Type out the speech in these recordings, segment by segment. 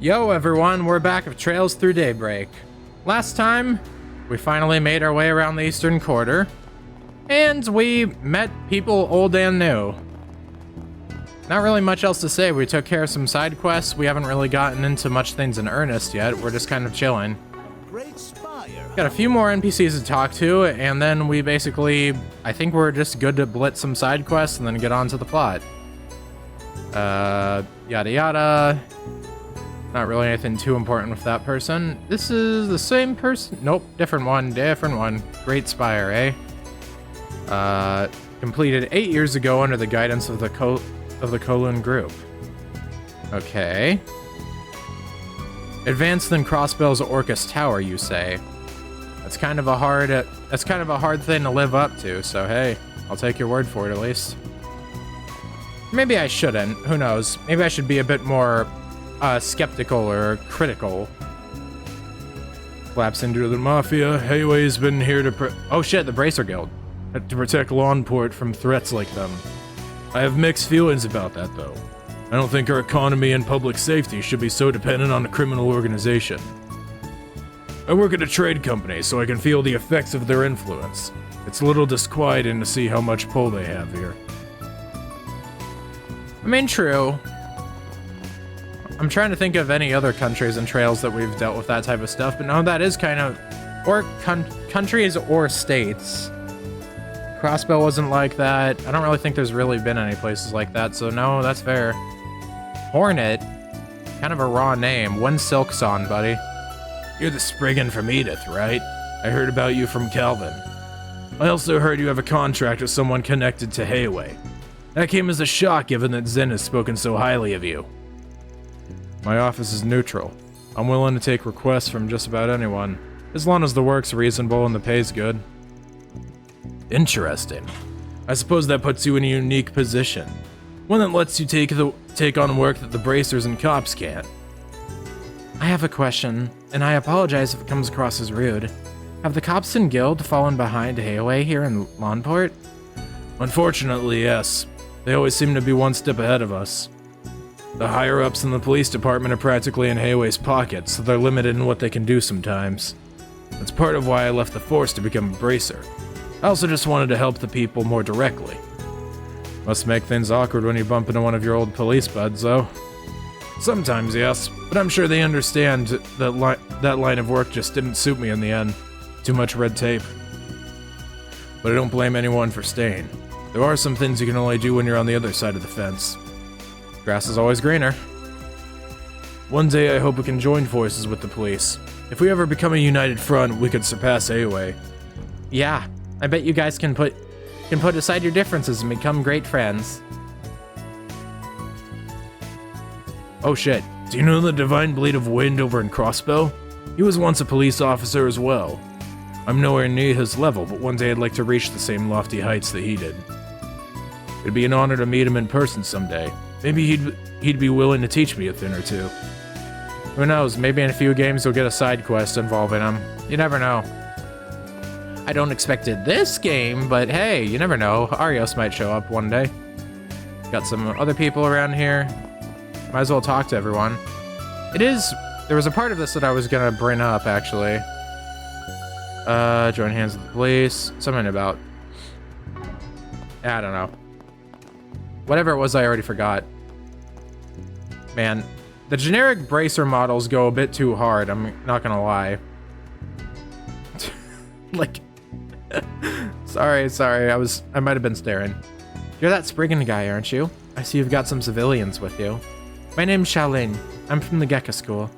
Yo everyone, we're back with Trails Through Daybreak. Last time, we finally made our way around the Eastern Quarter, and we met people old and new. Not really much else to say. We took care of some side quests. We haven't really gotten into much things in earnest yet. We're just kind of chilling. Great spire. Got a few more NPCs to talk to, and then we basically, I think we're just good to blitz some side quests and then get on to the plot. Yada yada. Not really anything too important with that person. This is the same person. Nope, different one. Great Spire, eh? Completed 8 years ago under the guidance of the Kowloon group. Okay. Advanced than Crossbell's Orcus Tower, you say? That's kind of a hard thing to live up to. So hey, I'll take your word for it at least. Maybe I shouldn't. Who knows? Maybe I should be a bit more skeptical or critical. Collapse into the Mafia. Hayway's been here to oh shit, the Bracer Guild. To protect Lawnport from threats like them. I have mixed feelings about that, though. I don't think our economy and public safety should be so dependent on a criminal organization. I work at a trade company, so I can feel the effects of their influence. It's a little disquieting to see how much pull they have here. I mean, true. I'm trying to think of any other countries and trails that we've dealt with that type of stuff, but no, that is kind of... Or countries or states. Crossbell wasn't like that. I don't really think there's really been any places like that, so no, that's fair. Hornet? Kind of a raw name. One Silkson, buddy. You're the Spriggan from Edith, right? I heard about you from Calvin. I also heard you have a contract with someone connected to Hayway. That came as a shock given that Zen has spoken so highly of you. My office is neutral. I'm willing to take requests from just about anyone, as long as the work's reasonable and the pay's good. Interesting. I suppose that puts you in a unique position. One that lets you take on work that the bracers and cops can't. I have a question, and I apologize if it comes across as rude. Have the cops and guild fallen behind Hayway here in Lawnport? Unfortunately, yes. They always seem to be one step ahead of us. The higher-ups in the police department are practically in Hayway's pocket, so they're limited in what they can do sometimes. That's part of why I left the force to become a bracer. I also just wanted to help the people more directly. Must make things awkward when you bump into one of your old police buds, though. Sometimes, yes, but I'm sure they understand that line of work just didn't suit me in the end. Too much red tape. But I don't blame anyone for staying. There are some things you can only do when you're on the other side of the fence. Grass is always greener. One day I hope we can join forces with the police. If we ever become a united front, we could surpass Hayway. Yeah, I bet you guys can put aside your differences and become great friends. Oh shit, do you know the Divine Blade of Wind over in Crossbell? He was once a police officer as well. I'm nowhere near his level, but one day I'd like to reach the same lofty heights that he did. It'd be an honor to meet him in person someday. Maybe he'd be willing to teach me a thing or two. Who knows, maybe in a few games you'll get a side quest involving him. You never know. I don't expect it this game, but hey, you never know. Arios might show up one day. Got some other people around here. Might as well talk to everyone. There was a part of this that I was gonna bring up, actually. Join hands with the police. Something about... I don't know. Whatever it was, I already forgot. Man, the generic bracer models go a bit too hard, I'm not gonna lie. Like... sorry, I might have been staring. You're that Spriggan guy, aren't you? I see you've got some civilians with you. My name's Shaolin. I'm from the Gekka School.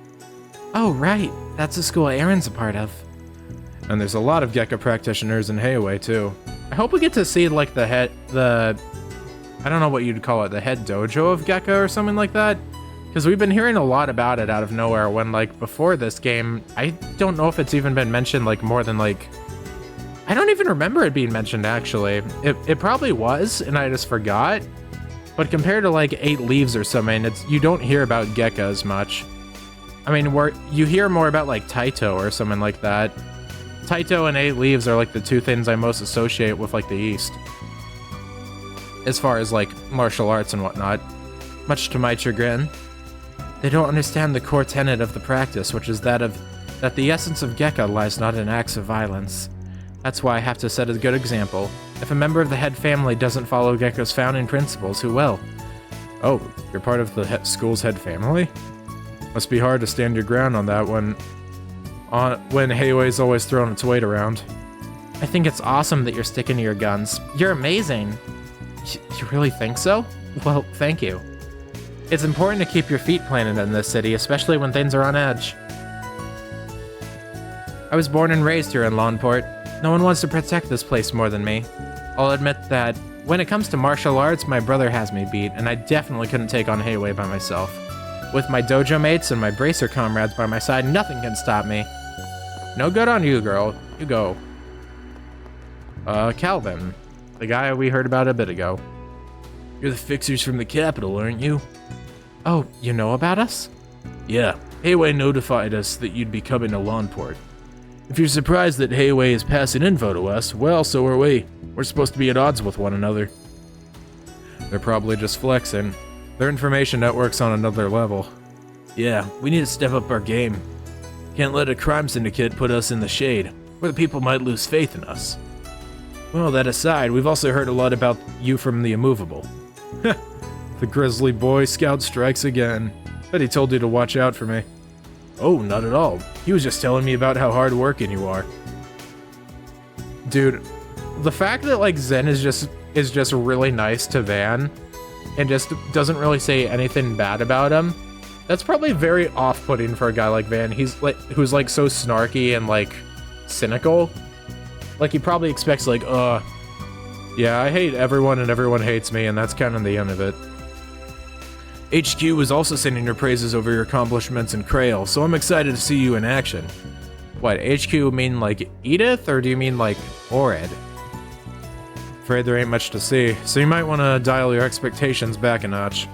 Oh, right. That's the school Aaron's a part of. And there's a lot of Gekka practitioners in Hayway, too. I hope we get to see, like, I don't know what you'd call it, the head dojo of Gekka or something like that? Because we've been hearing a lot about it out of nowhere when, like, before this game, I don't know if it's even been mentioned, like, more than, like... I don't even remember it being mentioned, actually. It probably was, and I just forgot. But compared to, like, 8 Leaves or something, you don't hear about Gekka as much. I mean, you hear more about, like, Taito or something like that. Taito and 8 Leaves are, like, the two things I most associate with, like, the East. As far as, like, martial arts and whatnot. Much to my chagrin. They don't understand the core tenet of the practice, which is that the essence of Gekka lies not in acts of violence. That's why I have to set a good example. If a member of the head family doesn't follow Gekka's founding principles, who will? Oh, you're part of the school's head family? Must be hard to stand your ground on that when Heiwei's always throwing its weight around. I think it's awesome that you're sticking to your guns. You're amazing. You really think so? Well, thank you. It's important to keep your feet planted in this city, especially when things are on edge. I was born and raised here in Lawnport. No one wants to protect this place more than me. I'll admit that when it comes to martial arts, my brother has me beat, and I definitely couldn't take on Heiwei by myself. With my dojo mates and my bracer comrades by my side, nothing can stop me. No good on you, girl. You go. Calvin. The guy we heard about a bit ago. You're the fixers from the capital, aren't you? Oh, you know about us? Yeah. Heiwei notified us that you'd be coming to Lawnport. If you're surprised that Heiwei is passing info to us, well, so are we. We're supposed to be at odds with one another. They're probably just flexing. Their information network's on another level. Yeah, we need to step up our game. Can't let a crime syndicate put us in the shade, where the people might lose faith in us. Well, that aside, we've also heard a lot about you from the Immovable. The grizzly boy scout strikes again. Bet he told you to watch out for me. Oh, not at all. He was just telling me about how hard-working you are. Dude, the fact that, like, Zen is just really nice to Van and just doesn't really say anything bad about him, that's probably very off-putting for a guy like Van. He's like, who's like so snarky and like cynical. Like he probably expects like, yeah, I hate everyone and everyone hates me, and that's kind of the end of it. HQ was also sending your praises over your accomplishments in Krail, so I'm excited to see you in action. What, HQ mean like Edith, or do you mean like Ored? Afraid there ain't much to see, so you might want to dial your expectations back a notch.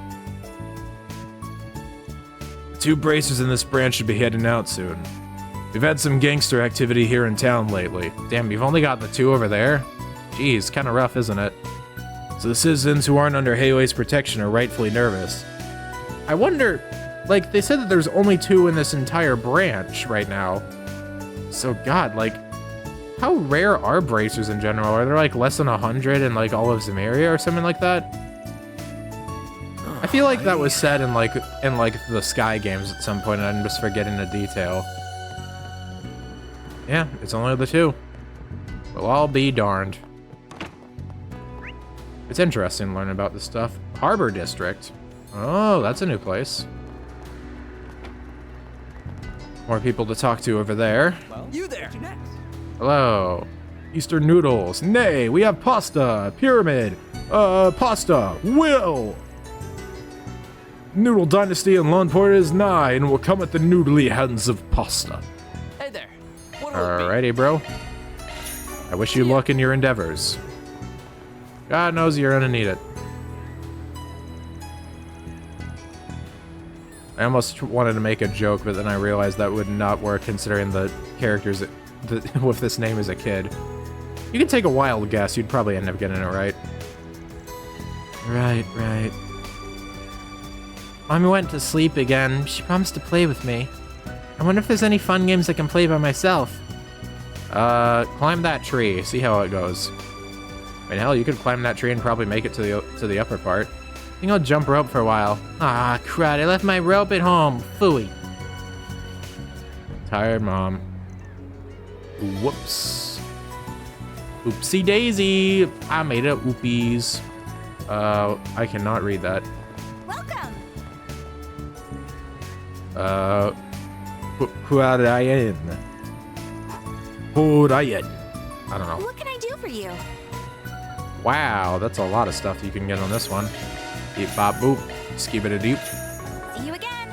The 2 bracers in this branch should be heading out soon. We've had some gangster activity here in town lately. Damn, you've only got the 2 over there? Jeez, kinda rough, isn't it? So the citizens who aren't under Heiwei's protection are rightfully nervous. I wonder, like, they said that there's only 2 in this entire branch right now. So god, like, how rare are bracers in general? Are there like less than 100 in like all of Zemeria or something like that? I feel like that was said in like the Sky games at some point, and I'm just forgetting the detail. Yeah, it's only the 2. Well, I'll be darned. It's interesting to learn about this stuff. Harbor District. Oh, that's a new place. More people to talk to over there. Well, you there. Hello. Eastern noodles. Nay, we have pasta. Pyramid. Pasta. Will. Noodle dynasty in Lawnport is nigh and will come at the noodly hands of pasta. Hey there. Alrighty, bro. I wish you luck in your endeavors. God knows you're gonna need it. I almost wanted to make a joke, but then I realized that would not work considering the characters with this name as a kid. You can take a wild guess, you'd probably end up getting it right. Right. Mommy went to sleep again. She promised to play with me. I wonder if there's any fun games I can play by myself. Climb that tree, see how it goes. I mean, hell, you could climb that tree and probably make it to the upper part. I think I'll jump rope for a while. Ah, crud, I left my rope at home. Phooey. Tired mom. Whoops. Oopsie daisy. I made it oopies. I cannot read that. Welcome. Hurayen. Hurayen. I don't know. What can I do for you? Wow, that's a lot of stuff you can get on this one. Beep bop boop. Skip it a doop. See you again.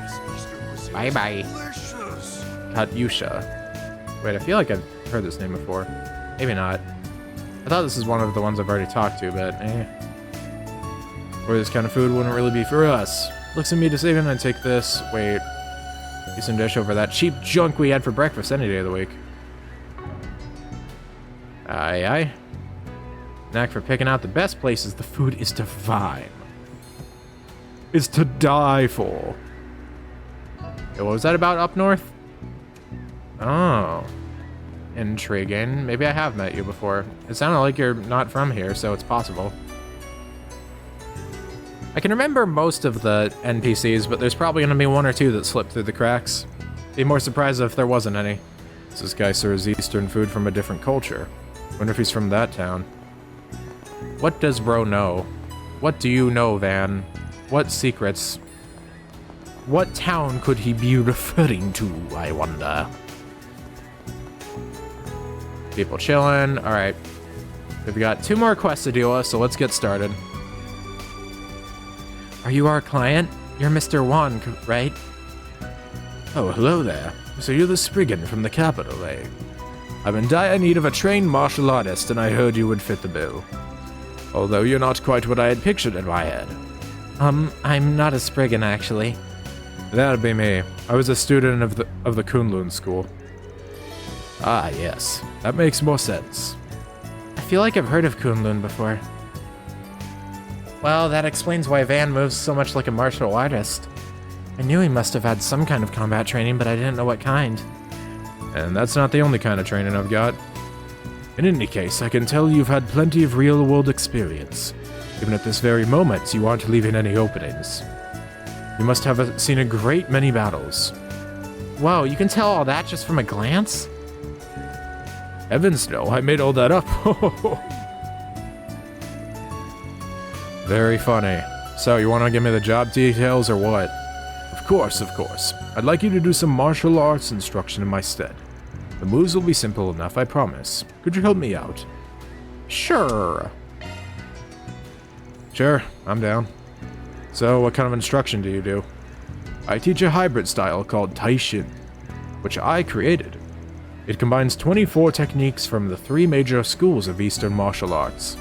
Bye bye. Katyusha. Wait, I feel like I've heard this name before. Maybe not. I thought this is one of the ones I've already talked to, but eh. Or this kind of food wouldn't really be for us. Looks at me to save him and take this. Wait. Decent dish over that cheap junk we had for breakfast any day of the week. Aye. Knack for picking out the best places. The food is divine. It's to die for. What was that about up north? Oh. Intriguing. Maybe I have met you before. It sounded like you're not from here, so it's possible. I can remember most of the NPCs, but there's probably going to be one or two that slip through the cracks. Be more surprised if there wasn't any. This guy serves Eastern food from a different culture. Wonder if he's from that town. What does bro know? What do you know, Van? What secrets? What town could he be referring to, I wonder? People chilling. Alright. We've got 2 more quests to deal with, so let's get started. Are you our client? You're Mr. Wan, right? Oh, hello there. So you're the Spriggan from the capital, eh? I'm in dire need of a trained martial artist, and I heard you would fit the bill. Although you're not quite what I had pictured in my head. I'm not a Spriggan, actually. That'd be me. I was a student of the Kunlun school. Ah, yes. That makes more sense. I feel like I've heard of Kunlun before. Well, that explains why Van moves so much like a martial artist. I knew he must have had some kind of combat training, but I didn't know what kind. And that's not the only kind of training I've got. In any case, I can tell you've had plenty of real-world experience. Even at this very moment, you aren't leaving any openings. You must have seen a great many battles. Whoa, you can tell all that just from a glance? Heavens no, I made all that up. Very funny. So, you want to give me the job details or what? Of course. I'd like you to do some martial arts instruction in my stead. The moves will be simple enough, I promise. Could you help me out? Sure. Sure, I'm down. So, what kind of instruction do you do? I teach a hybrid style called Taishin, which I created. It combines 24 techniques from the 3 major schools of Eastern martial arts.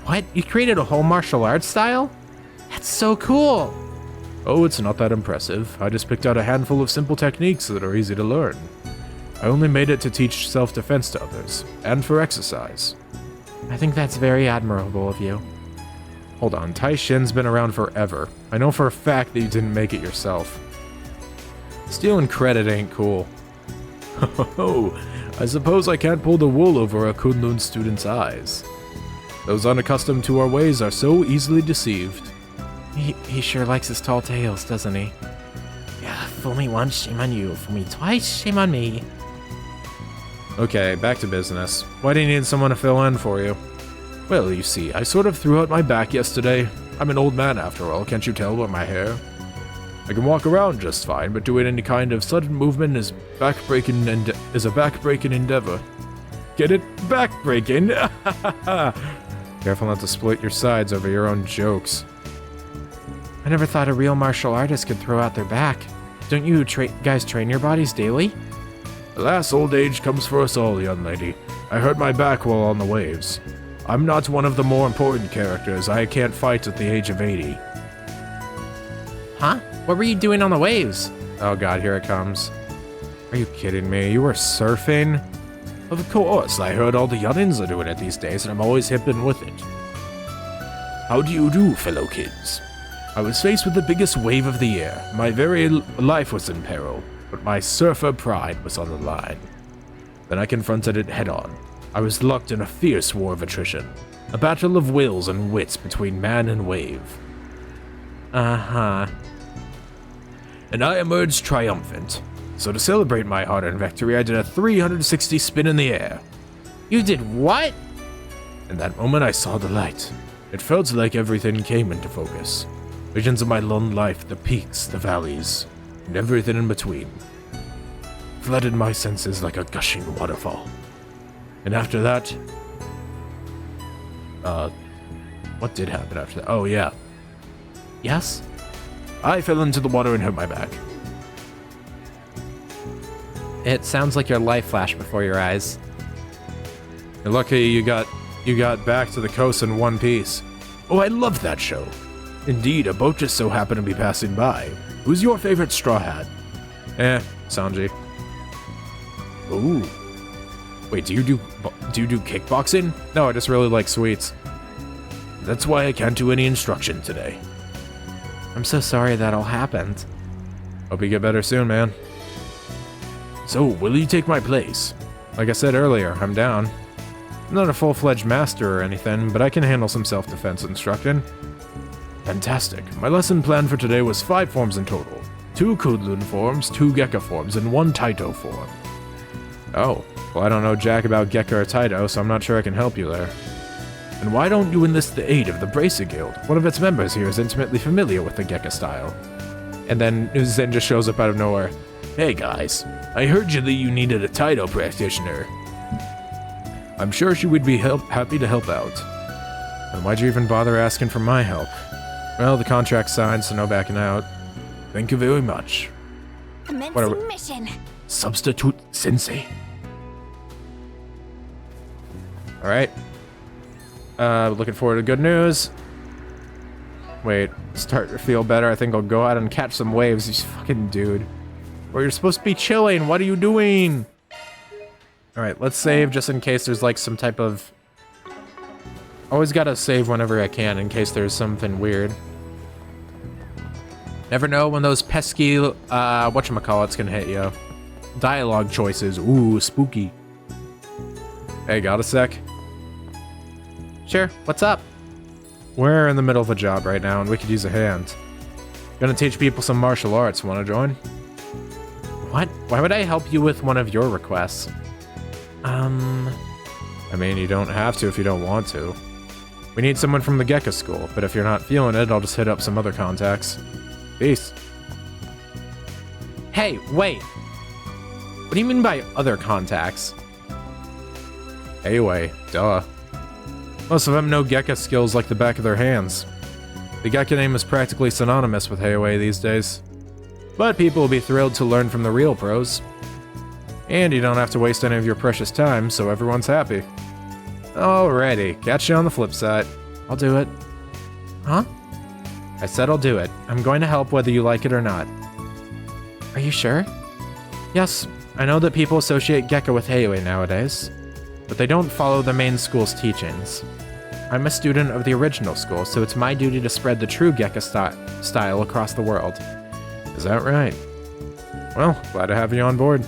What? You created a whole martial arts style? That's so cool! Oh, it's not that impressive. I just picked out a handful of simple techniques that are easy to learn. I only made it to teach self-defense to others, and for exercise. I think that's very admirable of you. Hold on, Taishin's been around forever. I know for a fact that you didn't make it yourself. Stealing credit ain't cool. Oh, I suppose I can't pull the wool over a Kunlun student's eyes. Those unaccustomed to our ways are so easily deceived. He sure likes his tall tales, doesn't he? Yeah, fool me once, shame on you. Fool me twice, shame on me. Okay, back to business. Why do you need someone to fill in for you? Well, you see, I sort of threw out my back yesterday. I'm an old man after all, can't you tell by my hair? I can walk around just fine, but doing any kind of sudden movement is a back-breaking endeavor. Get it? Back-breaking? Careful not to split your sides over your own jokes. I never thought a real martial artist could throw out their back. Don't you guys train your bodies daily? Alas, old age comes for us all, young lady. I hurt my back while on the waves. I'm not one of the more important characters. I can't fight at the age of 80. Huh? What were you doing on the waves? Oh god, here it comes. Are you kidding me? You were surfing? Of course, I heard all the youngins are doing it these days, and I'm always hip and with it. How do you do, fellow kids? I was faced with the biggest wave of the year. My very life was in peril, but my surfer pride was on the line. Then I confronted it head-on. I was locked in a fierce war of attrition, a battle of wills and wits between man and wave. Uh-huh. And I emerged triumphant. So to celebrate my hard-earned victory, I did a 360 spin in the air. You did what? In that moment, I saw the light. It felt like everything came into focus. Visions of my lone life, the peaks, the valleys, and everything in between. Flooded my senses like a gushing waterfall. And after that... what did happen after that? Oh, yeah. Yes? I fell into the water and hurt my back. It sounds like your life flashed before your eyes. You're lucky you got back to the coast in one piece. Oh, I love that show. Indeed, a boat just so happened to be passing by. Who's your favorite Straw Hat? Sanji. Ooh. Wait, do you do kickboxing? No, I just really like sweets. That's why I can't do any instruction today. I'm so sorry that all happened. Hope you get better soon, man. So, will you take my place? Like I said earlier, I'm down. I'm not a full-fledged master or anything, but I can handle some self-defense instruction. Fantastic. My lesson plan for today was 5 forms in total. 2 Kudlun forms, 2 Gekka forms, and 1 Taito form. Oh, well I don't know jack about Gekka or Taito, so I'm not sure I can help you there. And why don't you enlist the aid of the Bracer Guild? One of its members here is intimately familiar with the Gekka style. And then Zen just shows up out of nowhere. Hey guys, I heard that you needed a Taito practitioner. I'm sure she would be happy to help out. And why'd you even bother asking for my help? Well, the contract's signed, so no backing out. Thank you very much. Commencing mission. Substitute Sensei. Alright. Looking forward to good news. Wait, start to feel better. I think I'll go out and catch some waves. You fucking dude. Or you're supposed to be chilling. What are you doing? Alright, let's save just in case there's like some type of... Always gotta save whenever I can in case there's something weird. Never know when those pesky, whatchamacallit's gonna hit you. Dialogue choices. Ooh, spooky. Hey, got a sec? Sure, what's up? We're in the middle of a job right now and we could use a hand. Gonna teach people some martial arts. Wanna join? What? Why would I help you with one of your requests? I mean, you don't have to if you don't want to. We need someone from the Gekka school, but if you're not feeling it, I'll just hit up some other contacts. Peace. Hey, wait. What do you mean by other contacts? Anyway, duh. Most of them know Gekka skills like the back of their hands. The Gekka name is practically synonymous with Heiwei these days. But people will be thrilled to learn from the real pros. And you don't have to waste any of your precious time, so everyone's happy. Alrighty, catch you on the flip side. I'll do it. Huh? I said I'll do it. I'm going to help whether you like it or not. Are you sure? Yes, I know that people associate Gekka with Heiwei nowadays, but they don't follow the main school's teachings. I'm a student of the original school, so it's my duty to spread the true Gekka style across the world. Is that right? Well, glad to have you on board.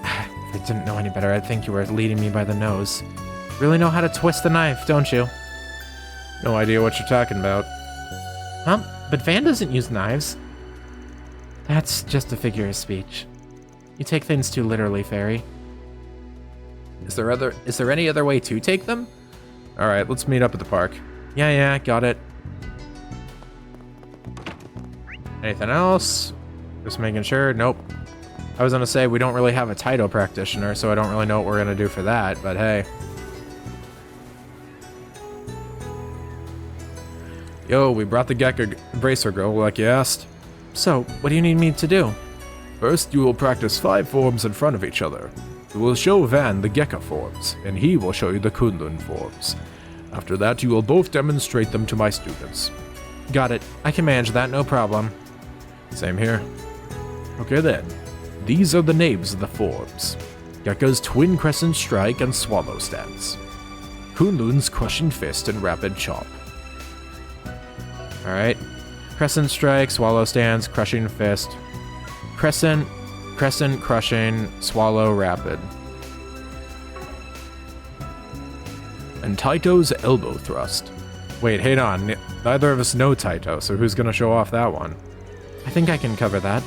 If I didn't know any better, I'd think you were leading me by the nose. Really know how to twist the knife, don't you? No idea what you're talking about. Huh? But Van doesn't use knives. That's just a figure of speech. You take things too literally, Fairy. Is there any other way to take them? Alright, let's meet up at the park. Yeah, got it. Anything else? Just making sure. Nope. I was gonna say we don't really have a Taito practitioner, so I don't really know what we're gonna do for that, but hey. Yo, we brought the Gekka Bracer Girl like you asked. So, what do you need me to do? First, you will practice 5 forms in front of each other. We will show Van the Gekka forms, and he will show you the Kunlun forms. After that, you will both demonstrate them to my students. Got it. I can manage that, no problem. Same here. Okay then. These are the names of the forms. Gekka's Twin Crescent Strike and Swallow Stance. Kunlun's Crushing Fist and Rapid Chop. Alright. Crescent Strike, Swallow Stance, Crushing Fist. Crescent, Crushing, Swallow, Rapid. And Taito's Elbow Thrust. Wait, hang on. Neither of us know Taito, so who's gonna show off that one? I think I can cover that.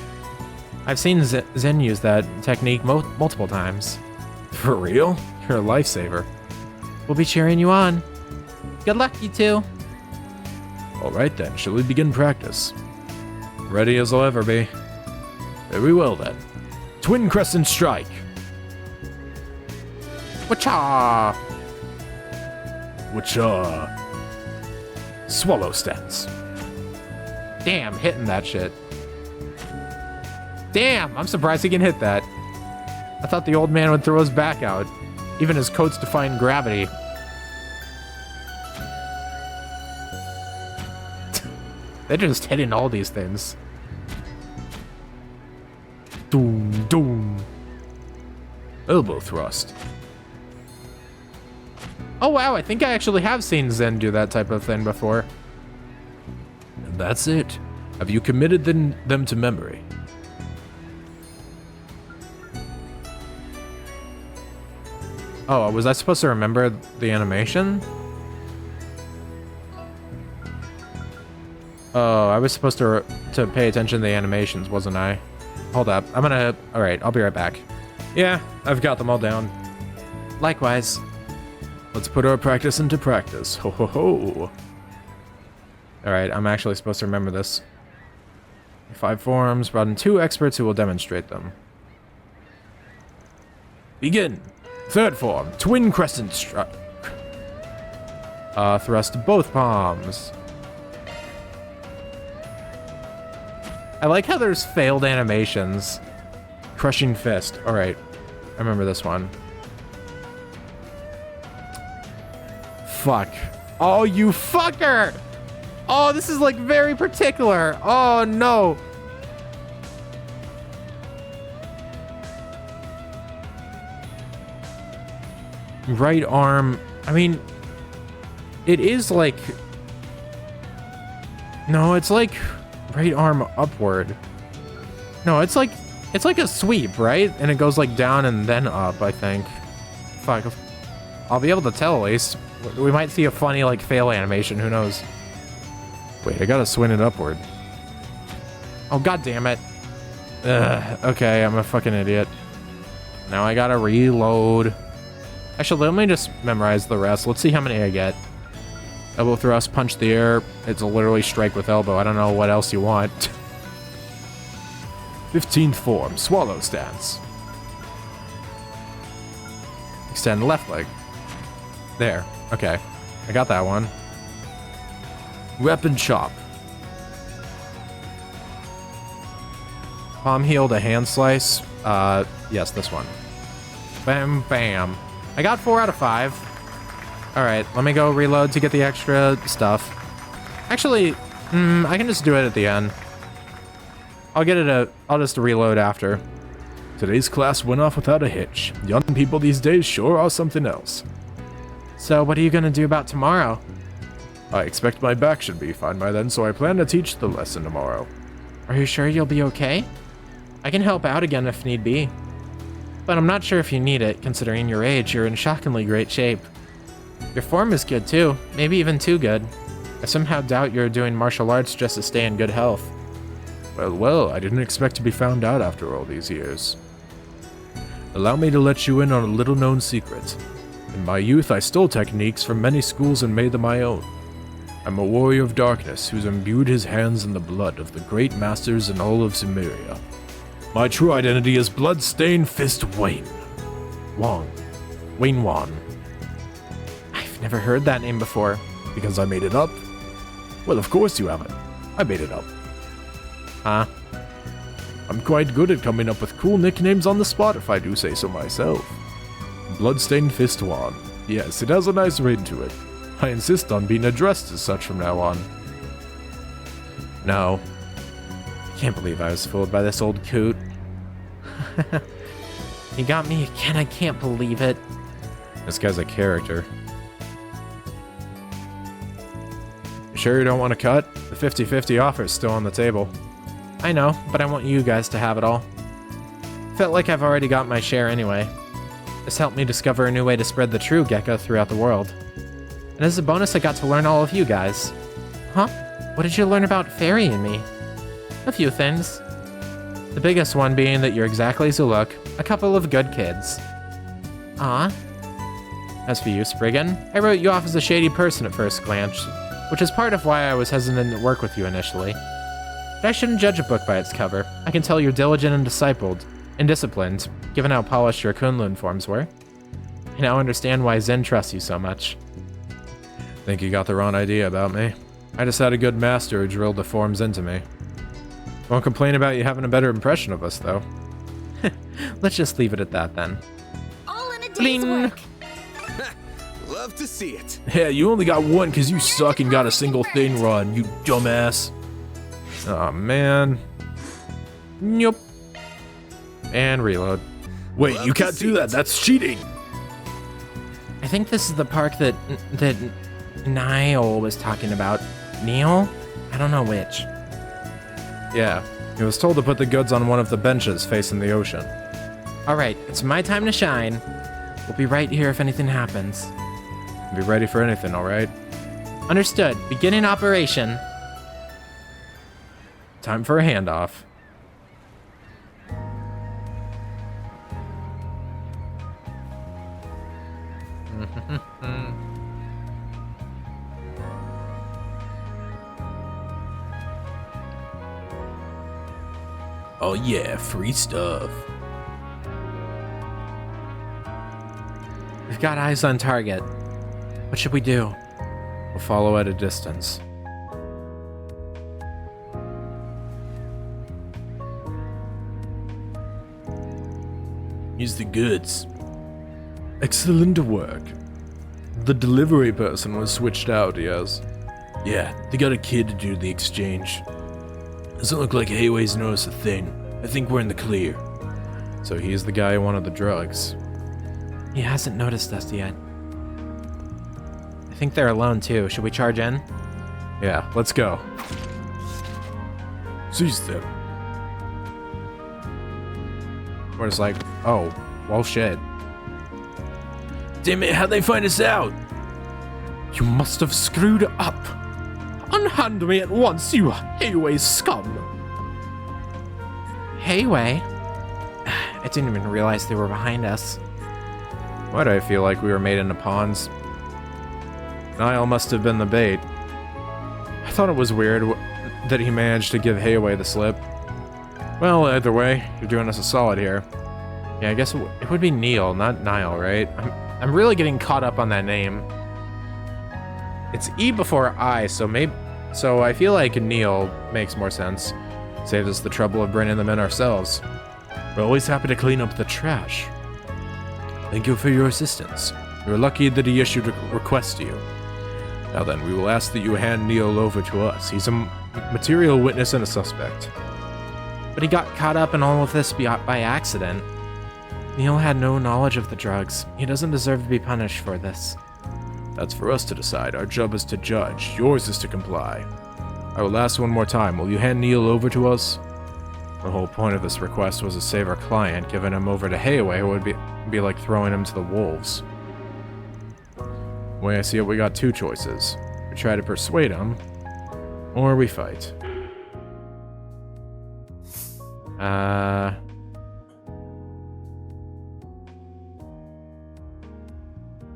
I've seen Zen use that technique multiple times. For real? You're a lifesaver. We'll be cheering you on. Good luck, you two. Alright then, shall we begin practice? Ready as I'll ever be. Very well then. Twin Crescent Strike. Wacha! Wacha. Swallow Stance. Damn, hitting that shit. Damn, I'm surprised he can hit that. I thought the old man would throw his back out. Even his coats defying gravity. They're just hitting all these things. Doom, doom. Elbow thrust. Oh wow, I think I actually have seen Zen do that type of thing before. And that's it. Have you committed them to memory? Oh, was I supposed to remember the animation? Oh, I was supposed to pay attention to the animations, wasn't I? Hold up. Alright, I'll be right back. Yeah, I've got them all down. Likewise. Let's put our practice into practice. Ho ho ho. Alright, I'm actually supposed to remember this. 5 forms, brought in 2 experts who will demonstrate them. Begin! 3rd form, twin crescent thrust both palms. I like how there's failed animations. Crushing fist. Alright, I remember this one. Fuck. Oh, you fucker! Oh, this is like very particular. Oh, no. Right arm. I mean, it is like... No, it's like right arm upward. No, it's like a sweep, right? And it goes like down and then up, I think. Fuck. I'll be able to tell at least. We might see a funny like fail animation, who knows? Wait, I gotta swing it upward. Oh, god damn it. Ugh, okay, I'm a fucking idiot. Now I gotta reload. Actually, let me just memorize the rest. Let's see how many I get. Elbow thrust, punch the air. It's literally strike with elbow. I don't know what else you want. 15th form, swallow stance. Extend left leg. There. Okay. I got that one. Weapon chop. Palm heel to hand slice. Yes, this one. Bam, bam. I got 4 out of 5. Alright, let me go reload to get the extra stuff. Actually, I can just do it at the end. I'll just reload after. Today's class went off without a hitch. Young people these days sure are something else. So what are you gonna do about tomorrow? I expect my back should be fine by then, so I plan to teach the lesson tomorrow. Are you sure you'll be okay? I can help out again if need be. But I'm not sure if you need it, considering your age. You're in shockingly great shape. Your form is good too, maybe even too good. I somehow doubt you're doing martial arts just to stay in good health. Well, I didn't expect to be found out after all these years. Allow me to let you in on a little-known secret. In my youth, I stole techniques from many schools and made them my own. I'm a warrior of darkness who's imbued his hands in the blood of the great masters in all of Cimmeria. My true identity is Bloodstained Fist Wayne. Wayne Wan. I've never heard that name before. Because I made it up? Well, of course you haven't. I made it up. Huh? I'm quite good at coming up with cool nicknames on the spot if I do say so myself. Bloodstained Fist Wan. Yes, it has a nice ring to it. I insist on being addressed as such from now on. No. I can't believe I was fooled by this old coot. You got me again, I can't believe it. This guy's a character. You sure you don't want to cut? The 50-50 offer is still on the table. I know, but I want you guys to have it all. Felt like I've already got my share anyway. This helped me discover a new way to spread the true Gecko throughout the world. And as a bonus, I got to learn all of you guys. Huh? What did you learn about Fairy and me? A few things. The biggest one being that you're exactly as you look, a couple of good kids. Ah. As for you, Spriggan, I wrote you off as a shady person at first glance, which is part of why I was hesitant to work with you initially. But I shouldn't judge a book by its cover. I can tell you're diligent and disciplined, given how polished your Kunlun forms were. I now understand why Zen trusts you so much. Think you got the wrong idea about me. I just had a good master who drilled the forms into me. Won't complain about you having a better impression of us, though. Let's just leave it at that, then. All in a day's work. Love to see it. Yeah, you only got one because you suck and got a single thing run, you dumbass. Aw, man. Nope. And reload. Wait, you can't do that. That's cheating. I think this is the park that Niall was talking about. Neil? I don't know which. Yeah, he was told to put the goods on one of the benches facing the ocean. Alright, it's my time to shine. We'll be right here if anything happens. Be ready for anything, alright? Understood. Beginning operation. Time for a handoff. Oh yeah, free stuff. We've got eyes on target. What should we do? We'll follow at a distance. Use the goods. Excellent work. The delivery person was switched out, yes. Yeah, they got a kid to do the exchange. Doesn't look like Hayway's noticed a thing. I think we're in the clear. So he's the guy who wanted the drugs. He hasn't noticed us yet. I think they're alone too. Should we charge in? Yeah, let's go. Seize them. We're just like, oh, well shit. Damn it, how'd they find us out? You must have screwed up. Unhand me at once, you Hayway scum. Hayway? I didn't even realize they were behind us. Why do I feel like we were made into pawns? Niall must have been the bait. I thought it was weird that he managed to give Hayway the slip. Well, either way, you're doing us a solid here. Yeah, I guess it would be Neil, not Niall, right? I'm really getting caught up on that name. It's E before I, so I feel like Neil makes more sense. Saves us the trouble of bringing them in ourselves. We're always happy to clean up the trash. Thank you for your assistance. You're lucky that he issued a request to you. Now then, we will ask that you hand Neil over to us. He's a material witness and a suspect. But he got caught up in all of this by accident. Neil had no knowledge of the drugs. He doesn't deserve to be punished for this. That's for us to decide. Our job is to judge. Yours is to comply. I will ask one more time. Will you hand Neil over to us? The whole point of this request was to save our client. Giving him over to Hayway would be like throwing him to the wolves. The way I see it, we got two choices. We try to persuade him, or we fight.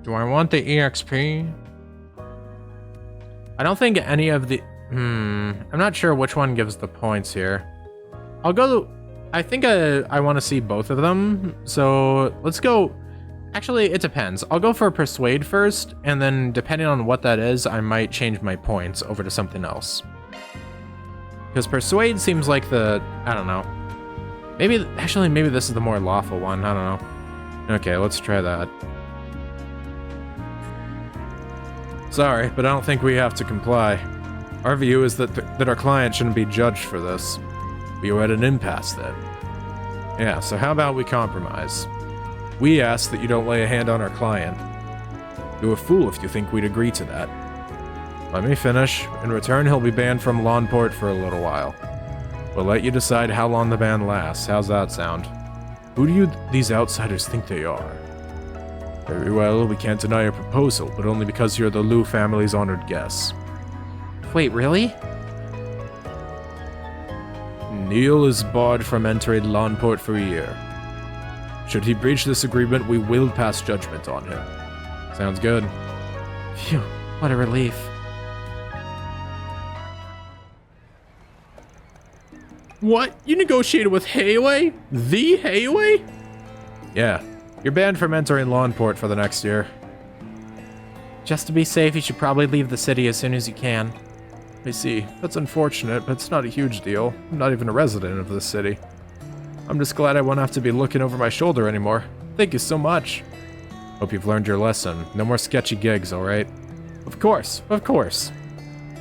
Do I want the EXP? I don't think any of the... I'm not sure which one gives the points here. I'll go... I think I want to see both of them. So let's go... Actually, it depends. I'll go for Persuade first, and then depending on what that is, I might change my points over to something else. Because Persuade seems like the... I don't know. Maybe this is the more lawful one. I don't know. Okay, let's try that. Sorry, but I don't think we have to comply. Our view is that our client shouldn't be judged for this. We are at an impasse then. Yeah, so how about we compromise? We ask that you don't lay a hand on our client. You're a fool if you think we'd agree to that. Let me finish. In return, he'll be banned from Lawnport for a little while. We'll let you decide how long the ban lasts. How's that sound? Who do these outsiders think they are? Very well, we can't deny your proposal, but only because you're the Liu family's honored guest. Wait, really? Neil is barred from entering Lawnport for a year. Should he breach this agreement, we will pass judgment on him. Sounds good. Phew, what a relief. What? You negotiated with Hayway? The Hayway? Yeah. You're banned from entering Lawnport for the next year. Just to be safe, you should probably leave the city as soon as you can. I see. That's unfortunate, but it's not a huge deal. I'm not even a resident of this city. I'm just glad I won't have to be looking over my shoulder anymore. Thank you so much. Hope you've learned your lesson. No more sketchy gigs, alright? Of course, of course.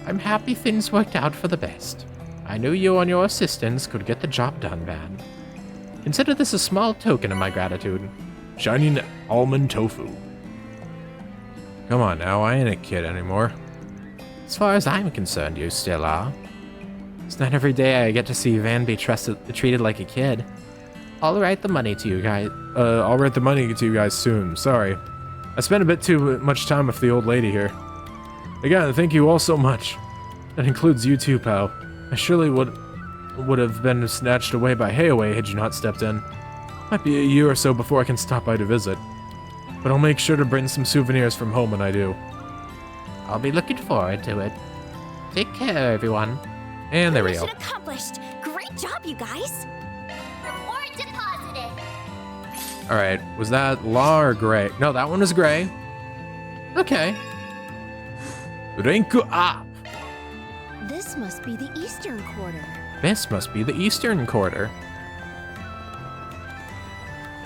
I'm happy things worked out for the best. I knew you and your assistants could get the job done, man. Consider this a small token of my gratitude. Shining almond tofu. Come on now, I ain't a kid anymore. As far as I'm concerned, you still are. It's not every day I get to see Van be treated like a kid. I'll write the money to you guys. I'll write the money to you guys soon. Sorry. I spent a bit too much time with the old lady here. Again, thank you all so much. That includes you too, pal. I surely would have been snatched away by Hayaway had you not stepped in. Might be a year or so before I can stop by to visit. But I'll make sure to bring some souvenirs from home when I do. I'll be looking forward to it. Take care, everyone. And there we go. Mission accomplished. Great job, you guys. Reward deposited. All right, was that Law or Gray? No, that one was Gray. Okay. Rank up. This must be the Eastern Quarter. This must be the Eastern Quarter.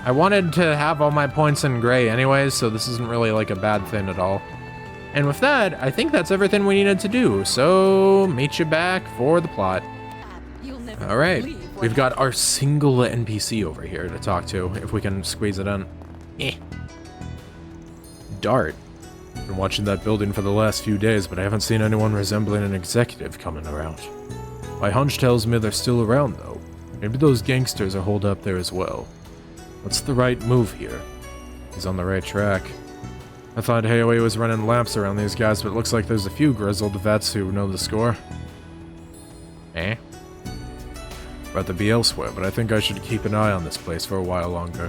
I wanted to have all my points in Gray anyways, so this isn't really like a bad thing at all. And with that, I think that's everything we needed to do. So, meet you back for the plot. All right, we've got our single NPC over here to talk to, if we can squeeze it in. Dart. Been watching that building for the last few days, but I haven't seen anyone resembling an executive coming around. My hunch tells me they're still around, though. Maybe those gangsters are holed up there as well. What's the right move here? He's on the right track. I thought Hayaway was running laps around these guys, but it looks like there's a few grizzled vets who know the score. About to be elsewhere, but I think I should keep an eye on this place for a while longer.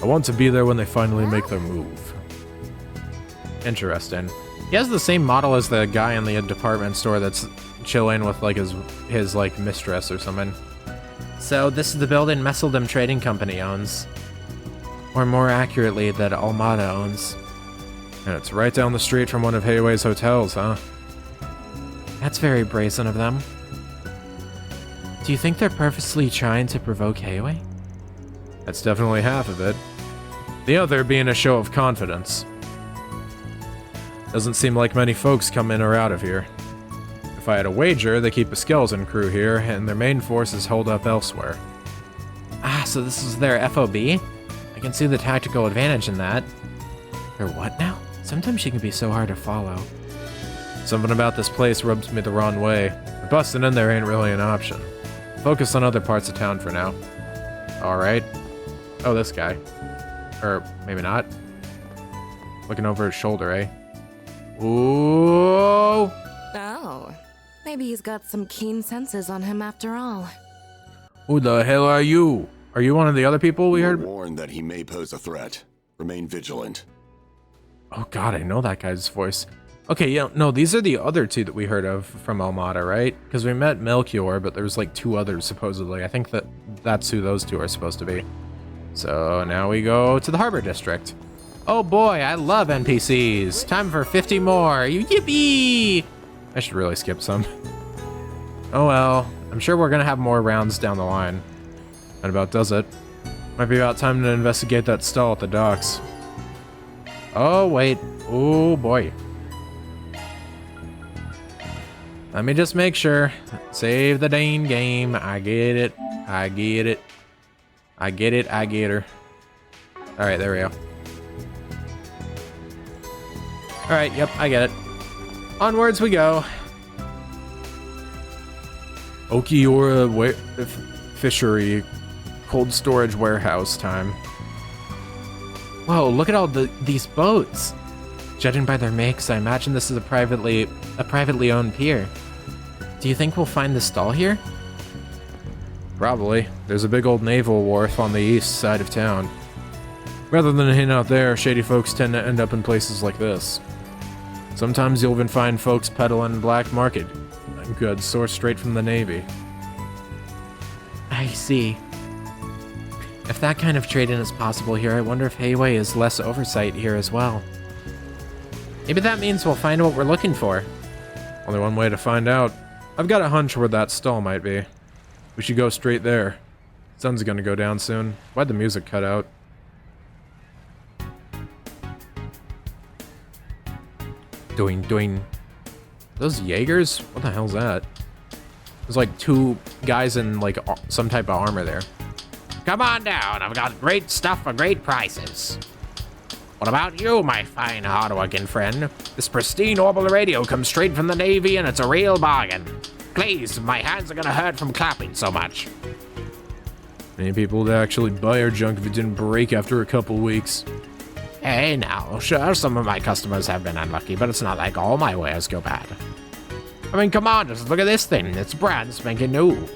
I want to be there when they finally make their move. Interesting. He has the same model as the guy in the department store that's chilling with like his like mistress or something. So this is the building Messeldom Trading Company owns. Or more accurately, that Almada owns. And it's right down the street from one of Hayaway's hotels, huh? That's very brazen of them. Do you think they're purposely trying to provoke Hayaway? That's definitely half of it. The other being a show of confidence. Doesn't seem like many folks come in or out of here. If I had a wager, they keep a skeleton crew here, and their main force is holed up elsewhere. Ah, so this is their FOB? I can see the tactical advantage in that. Their what now? Sometimes she can be so hard to follow. Something about this place rubs me the wrong way. Busting in there ain't really an option. Focus on other parts of town for now. Alright. Oh, this guy. Or maybe not. Looking over his shoulder, eh? Ooh! Oh, maybe he's got some keen senses on him after all. Who the hell are you? Are you one of the other people we heard? Warned that he may pose a threat. Remain vigilant. Oh god, I know that guy's voice. Okay, yeah, no, these are the other two that we heard of from Almada, right? Because we met Melchior, but there's like two others supposedly. I think that's who those two are supposed to be. So now we go to the Harbor District. Oh boy, I love NPCs. Time for 50 more. Yippee! I should really skip some. Oh well, I'm sure we're gonna have more rounds down the line. That about does it. Might be about time to investigate that stall at the docks. Oh wait, oh boy. Let me just make sure. Save the Dane game. I get it. I get it. I get it. I get her. All right, there we go. All right, yep, I get it. Onwards we go. Okiura Fishery Cold Storage Warehouse time. Whoa, look at all these boats. Judging by their makes, I imagine this is a privately owned pier. Do you think we'll find the stall here? Probably. There's a big old naval wharf on the east side of town. Rather than hang out there, shady folks tend to end up in places like this. Sometimes you'll even find folks peddling black market goods sourced straight from the Navy. I see. If that kind of trading is possible here, I wonder if Hayaway is less oversight here as well. Maybe that means we'll find what we're looking for. Only one way to find out. I've got a hunch where that stall might be. We should go straight there. Sun's gonna go down soon. Why'd the music cut out? Doing. Those Jaegers? What the hell's that? There's like two guys in like some type of armor there. Come on down, I've got great stuff for great prices. What about you, my fine hard-working friend? This pristine orbital radio comes straight from the Navy and it's a real bargain. Please, my hands are gonna hurt from clapping so much. Many people would actually buy our junk if it didn't break after a couple weeks. Hey now, sure, some of my customers have been unlucky, but it's not like all my wares go bad. I mean, come on, just look at this thing. It's brand spanking new.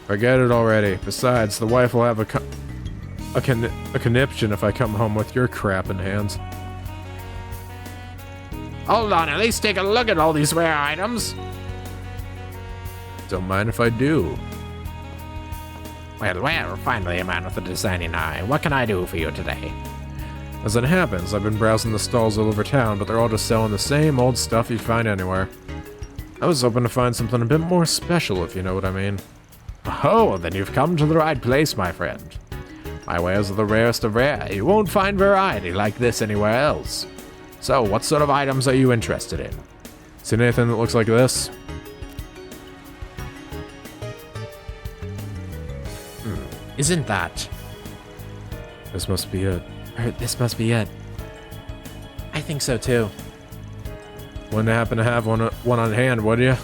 Forget it already. Besides, the wife will have a conniption if I come home with your crap in hands. Hold on, at least take a look at all these rare items. Don't mind if I do. Well, finally a man with a discerning eye. What can I do for you today? As it happens, I've been browsing the stalls all over town, but they're all just selling the same old stuff you'd find anywhere. I was hoping to find something a bit more special, if you know what I mean. Oh, then you've come to the right place, my friend. My wares are the rarest of rare. You won't find variety like this anywhere else. So, what sort of items are you interested in? Seen anything that looks like this? Isn't that? This must be it. This must be it. I think so too. Wouldn't happen to have one on hand, would you?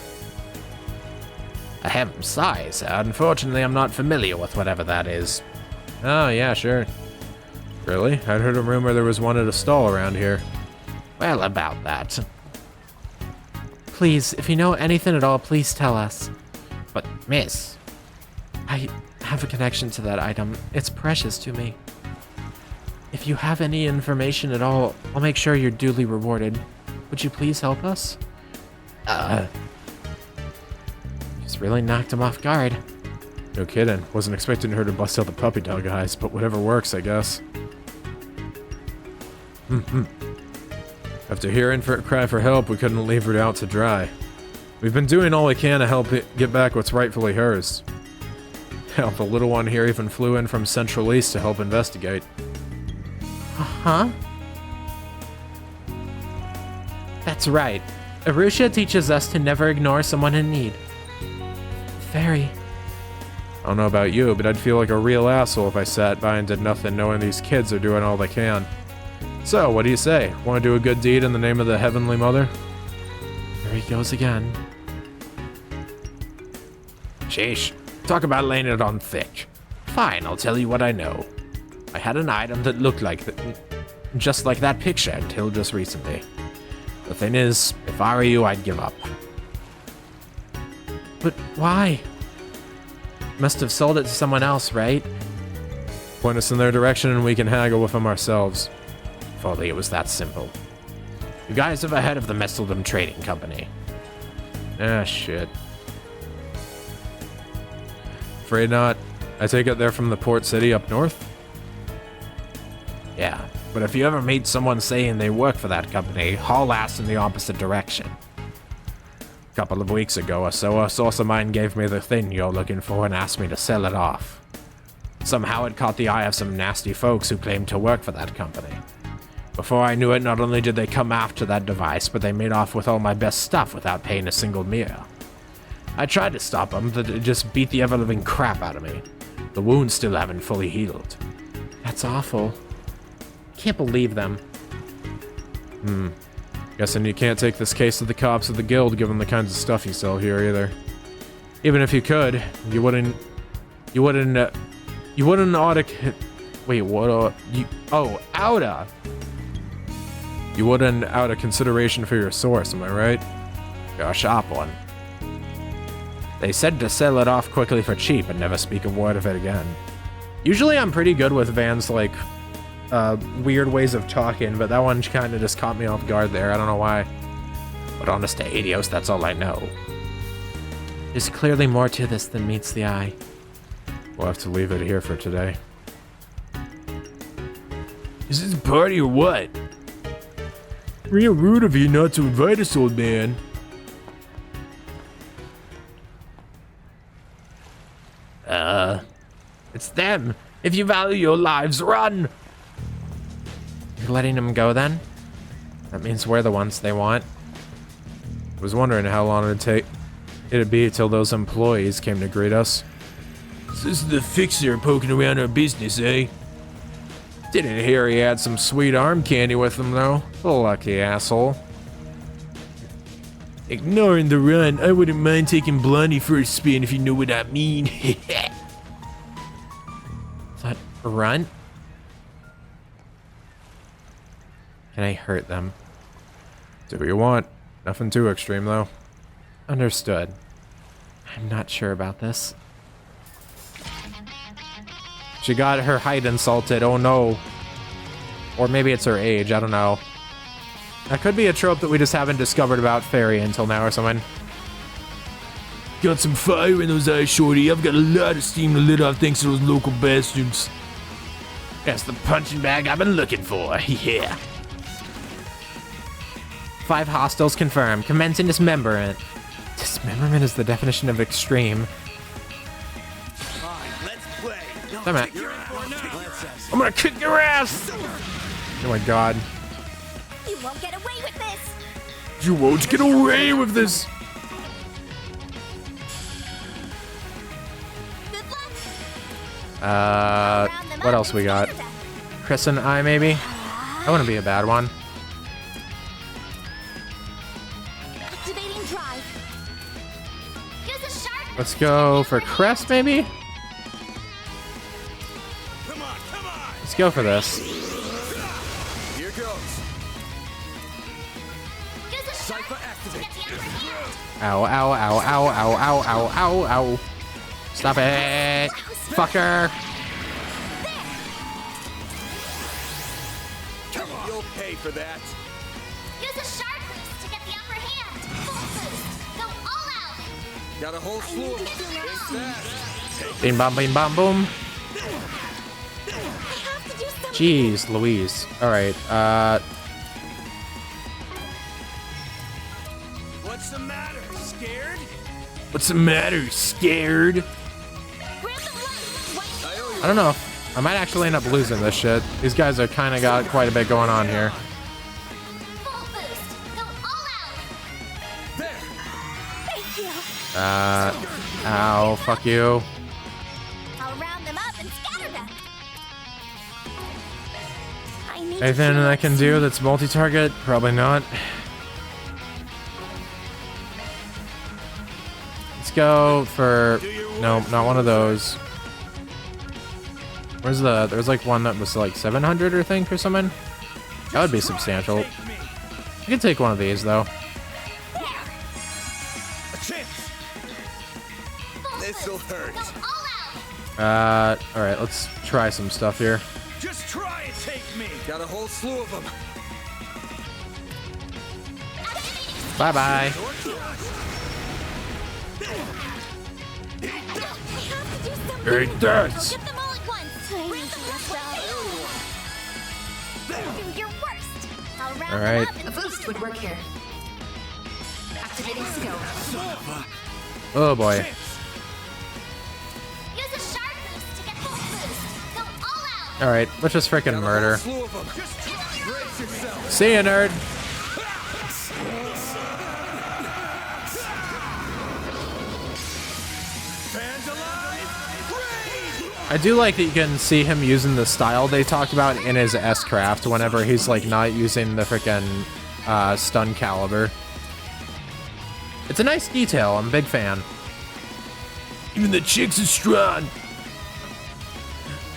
Ahem, sorry, sir. Unfortunately, I'm not familiar with whatever that is. Oh, yeah, sure. Really? I'd heard a rumor there was one at a stall around here. Well, about that. Please, if you know anything at all, please tell us. But, miss, I have a connection to that item. It's precious to me. If you have any information at all, I'll make sure you're duly rewarded. Would you please help us? Just really knocked him off guard. No kidding. Wasn't expecting her to bust out the puppy dog eyes, but whatever works, I guess. After hearing her cry for help, we couldn't leave her out to dry. We've been doing all we can to help get back what's rightfully hers. Hell, the little one here even flew in from Central East to help investigate. Huh? That's right. Arusha teaches us to never ignore someone in need. Very. I don't know about you, but I'd feel like a real asshole if I sat by and did nothing knowing these kids are doing all they can. So, what do you say? Want to do a good deed in the name of the Heavenly Mother? There he goes again. sheesh. Talk about laying it on thick. Fine, I'll tell you what I know. I had an item that looked like just like that picture until just recently. The thing is, if I were you, I'd give up. But why? Must have sold it to someone else, right? Point us in their direction and we can haggle with them ourselves. If only it was that simple. You guys ever heard of the Messeldom Trading Company? Ah, shit. Afraid not. I take it they're from the port city up north? Yeah, but if you ever meet someone saying they work for that company, haul ass in the opposite direction. A couple of weeks ago or so, a source of mine gave me the thing you're looking for and asked me to sell it off. Somehow it caught the eye of some nasty folks who claimed to work for that company. Before I knew it, not only did they come after that device, but they made off with all my best stuff without paying a single mirror. I tried to stop them, but it just beat the ever-living crap out of me. The wounds still haven't fully healed. That's awful. Can't believe them. Guessing you can't take this case to the cops of the guild given the kinds of stuff you sell here either. Even if you could, you wouldn't oughta... Wait, what? Oughta! You wouldn't out of consideration for your source, am I right? You're a sharp one. They said to sell it off quickly for cheap and never speak a word of it again. Usually I'm pretty good with Van's, like, weird ways of talking, but that one kind of just caught me off guard there. I don't know why. But honest to Adios, that's all I know. There's clearly more to this than meets the eye. We'll have to leave it here for today. Is this a party or what? Real rude of you not to invite us, old man. It's them. If you value your lives, run! You're letting them go then? That means we're the ones they want. I was wondering how long it'd be till those employees came to greet us. This is the fixer poking around our business, eh? Didn't hear he had some sweet arm candy with him, though. Lucky asshole. Ignoring the run, I wouldn't mind taking Blondie for a spin if you know what I mean. Runt? Can I hurt them? Do what you want. Nothing too extreme, though. Understood. I'm not sure about this. She got her height insulted. Oh, no. Or maybe it's her age. I don't know. That could be a trope that we just haven't discovered about Fairy until now or something. Got some fire in those eyes, shorty. I've got a lot of steam to lit off thanks to those local bastards. That's the punching bag I've been looking for. Yeah. 5 hostiles confirmed. Commencing dismemberment. Dismemberment is the definition of extreme. Damn it. I'm gonna kick your ass! Oh my god. You won't get away with this. You won't get away with this! Good luck. Round them What up else we and got? scatter them. Crescent Eye, maybe? That wouldn't be a bad one. Activating drive. Use a sharp. Let's go for Crest, maybe? Let's go for this. Here goes. Use a sharp. To get the upper hand. Ow, ow, ow, ow, ow, ow, ow, ow, ow. Stop it. Fucker. You'll pay for that. Use a sharp boost to get the upper hand. Full boost. Go all out. Got a whole slew of them. Bing, bom, bing, bom, boom. I have to do something. Jeez Louise. Alright, What's the matter? Scared? What's the matter? Scared? Grab the blood. I don't know. I might actually end up losing this shit. These guys are kind of got quite a bit going on here. Full boost. Go all out. There. Thank you. Ow, fuck you. I'll round them up and scatter them. I need Anything to I can do that's multi-target? Probably not. Let's go for... No, not one of those. Where's the... There's like one that was like 700 or think or something? That would be substantial. I could take one of these though. A chance. This'll hurt. Go all out. Alright, let's try some stuff here. Just try and take me. Got a whole slew of them. Bye-bye. I have to do something. Great dance! Get them all at once. I need to rest up. Do your worst. I'll round All right. them up A and boost would work here. Activating scope. Oh boy. use a sharp boost to get full boost. Go all out. Alright, let's just freaking murder. Slew of them. Just brace yourself. See ya, nerd. Fans alive. Great. I do like that you can see him using the style they talked about in his S-Craft whenever he's like not using the freaking stun caliber. It's a nice detail. I'm a big fan. Even the chicks are strong.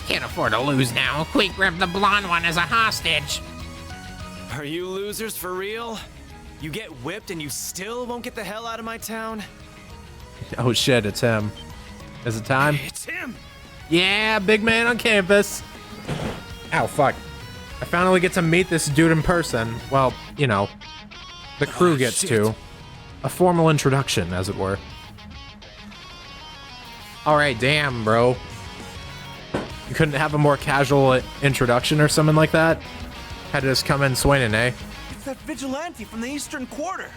Can't afford to lose now. Quick, grab the blonde one as a hostage. Are you losers for real? You get whipped and you still won't get the hell out of my town? Oh shit, it's him. Is it time? It's him! Yeah, big man on campus. Ow, fuck. I finally get to meet this dude in person. Well, you know, the crew gets shit. to. A formal introduction, as it were. Alright, damn, bro. You couldn't have a more casual introduction or something like that? Had to just come in swinging, eh? It's that vigilante from the Eastern Quarter.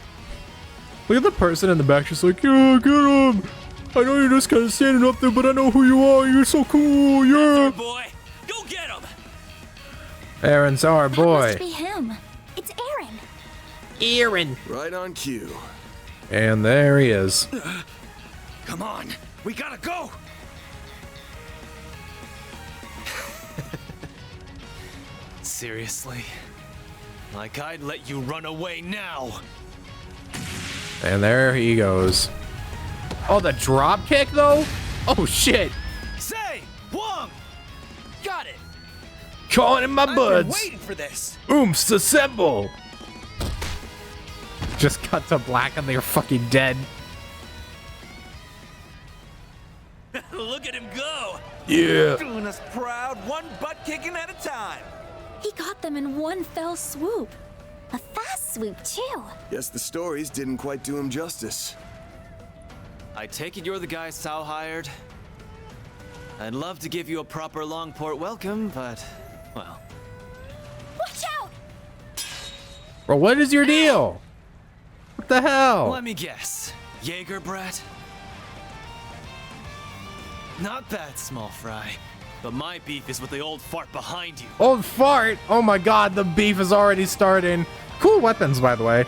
Look at the person in the back just like, yeah, get him! I know you're just kind of standing up there, but I know who you are. You're so cool, yeah! Boy, go get him! Aaron's our boy. Must be him. It's Aaron. Aaron. Right on cue. And there he is. Come on, we gotta go! Seriously? Like I'd let you run away now. And there he goes. Oh, the drop kick, though? Oh, shit. Say, Wong! Got it! calling in my I've been buds. waiting for this. Oomphs assemble. Just cut to black and they're fucking dead. Look at him go. Yeah. Doing us proud, one butt kicking at a time. He got them in one fell swoop. A fast swoop, too. Guess the stories didn't quite do him justice. I take it you're the guy Sal hired? I'd love to give you a proper Longport welcome, but, well. Watch out! Bro, what is your deal? What the hell? Let me guess. Jaeger brat? Not bad, small fry. But my beef is with the old fart behind you. Old fart? Oh my god, the beef is already starting. Cool weapons, by the way.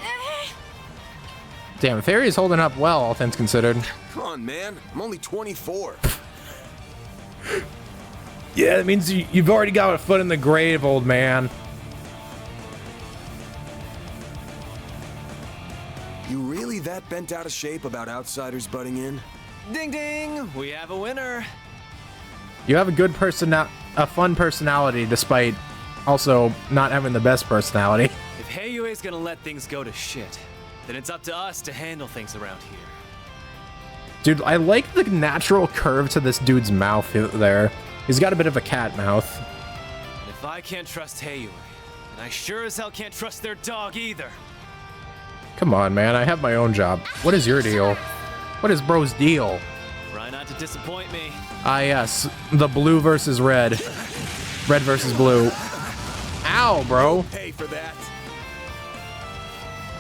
Damn, Theory is holding up well, all things considered. Come on, man. I'm only 24. Yeah, that means you've already got a foot in the grave, old man. You really that bent out of shape about outsiders butting in? Ding ding! We have a winner. You have a good a fun personality, despite also not having the best personality. If Heiyue's gonna let things go to shit, then it's up to us to handle things around here. Dude, I like the natural curve to this dude's mouth there. He's got a bit of a cat mouth. And if I can't trust Heiyue, then I sure as hell can't trust their dog either. Come on, man, I have my own job. What is your deal? What is bro's deal? Try not to disappoint me. Ah, yes, the blue versus red. Red versus blue. Ow, bro. Pay for that.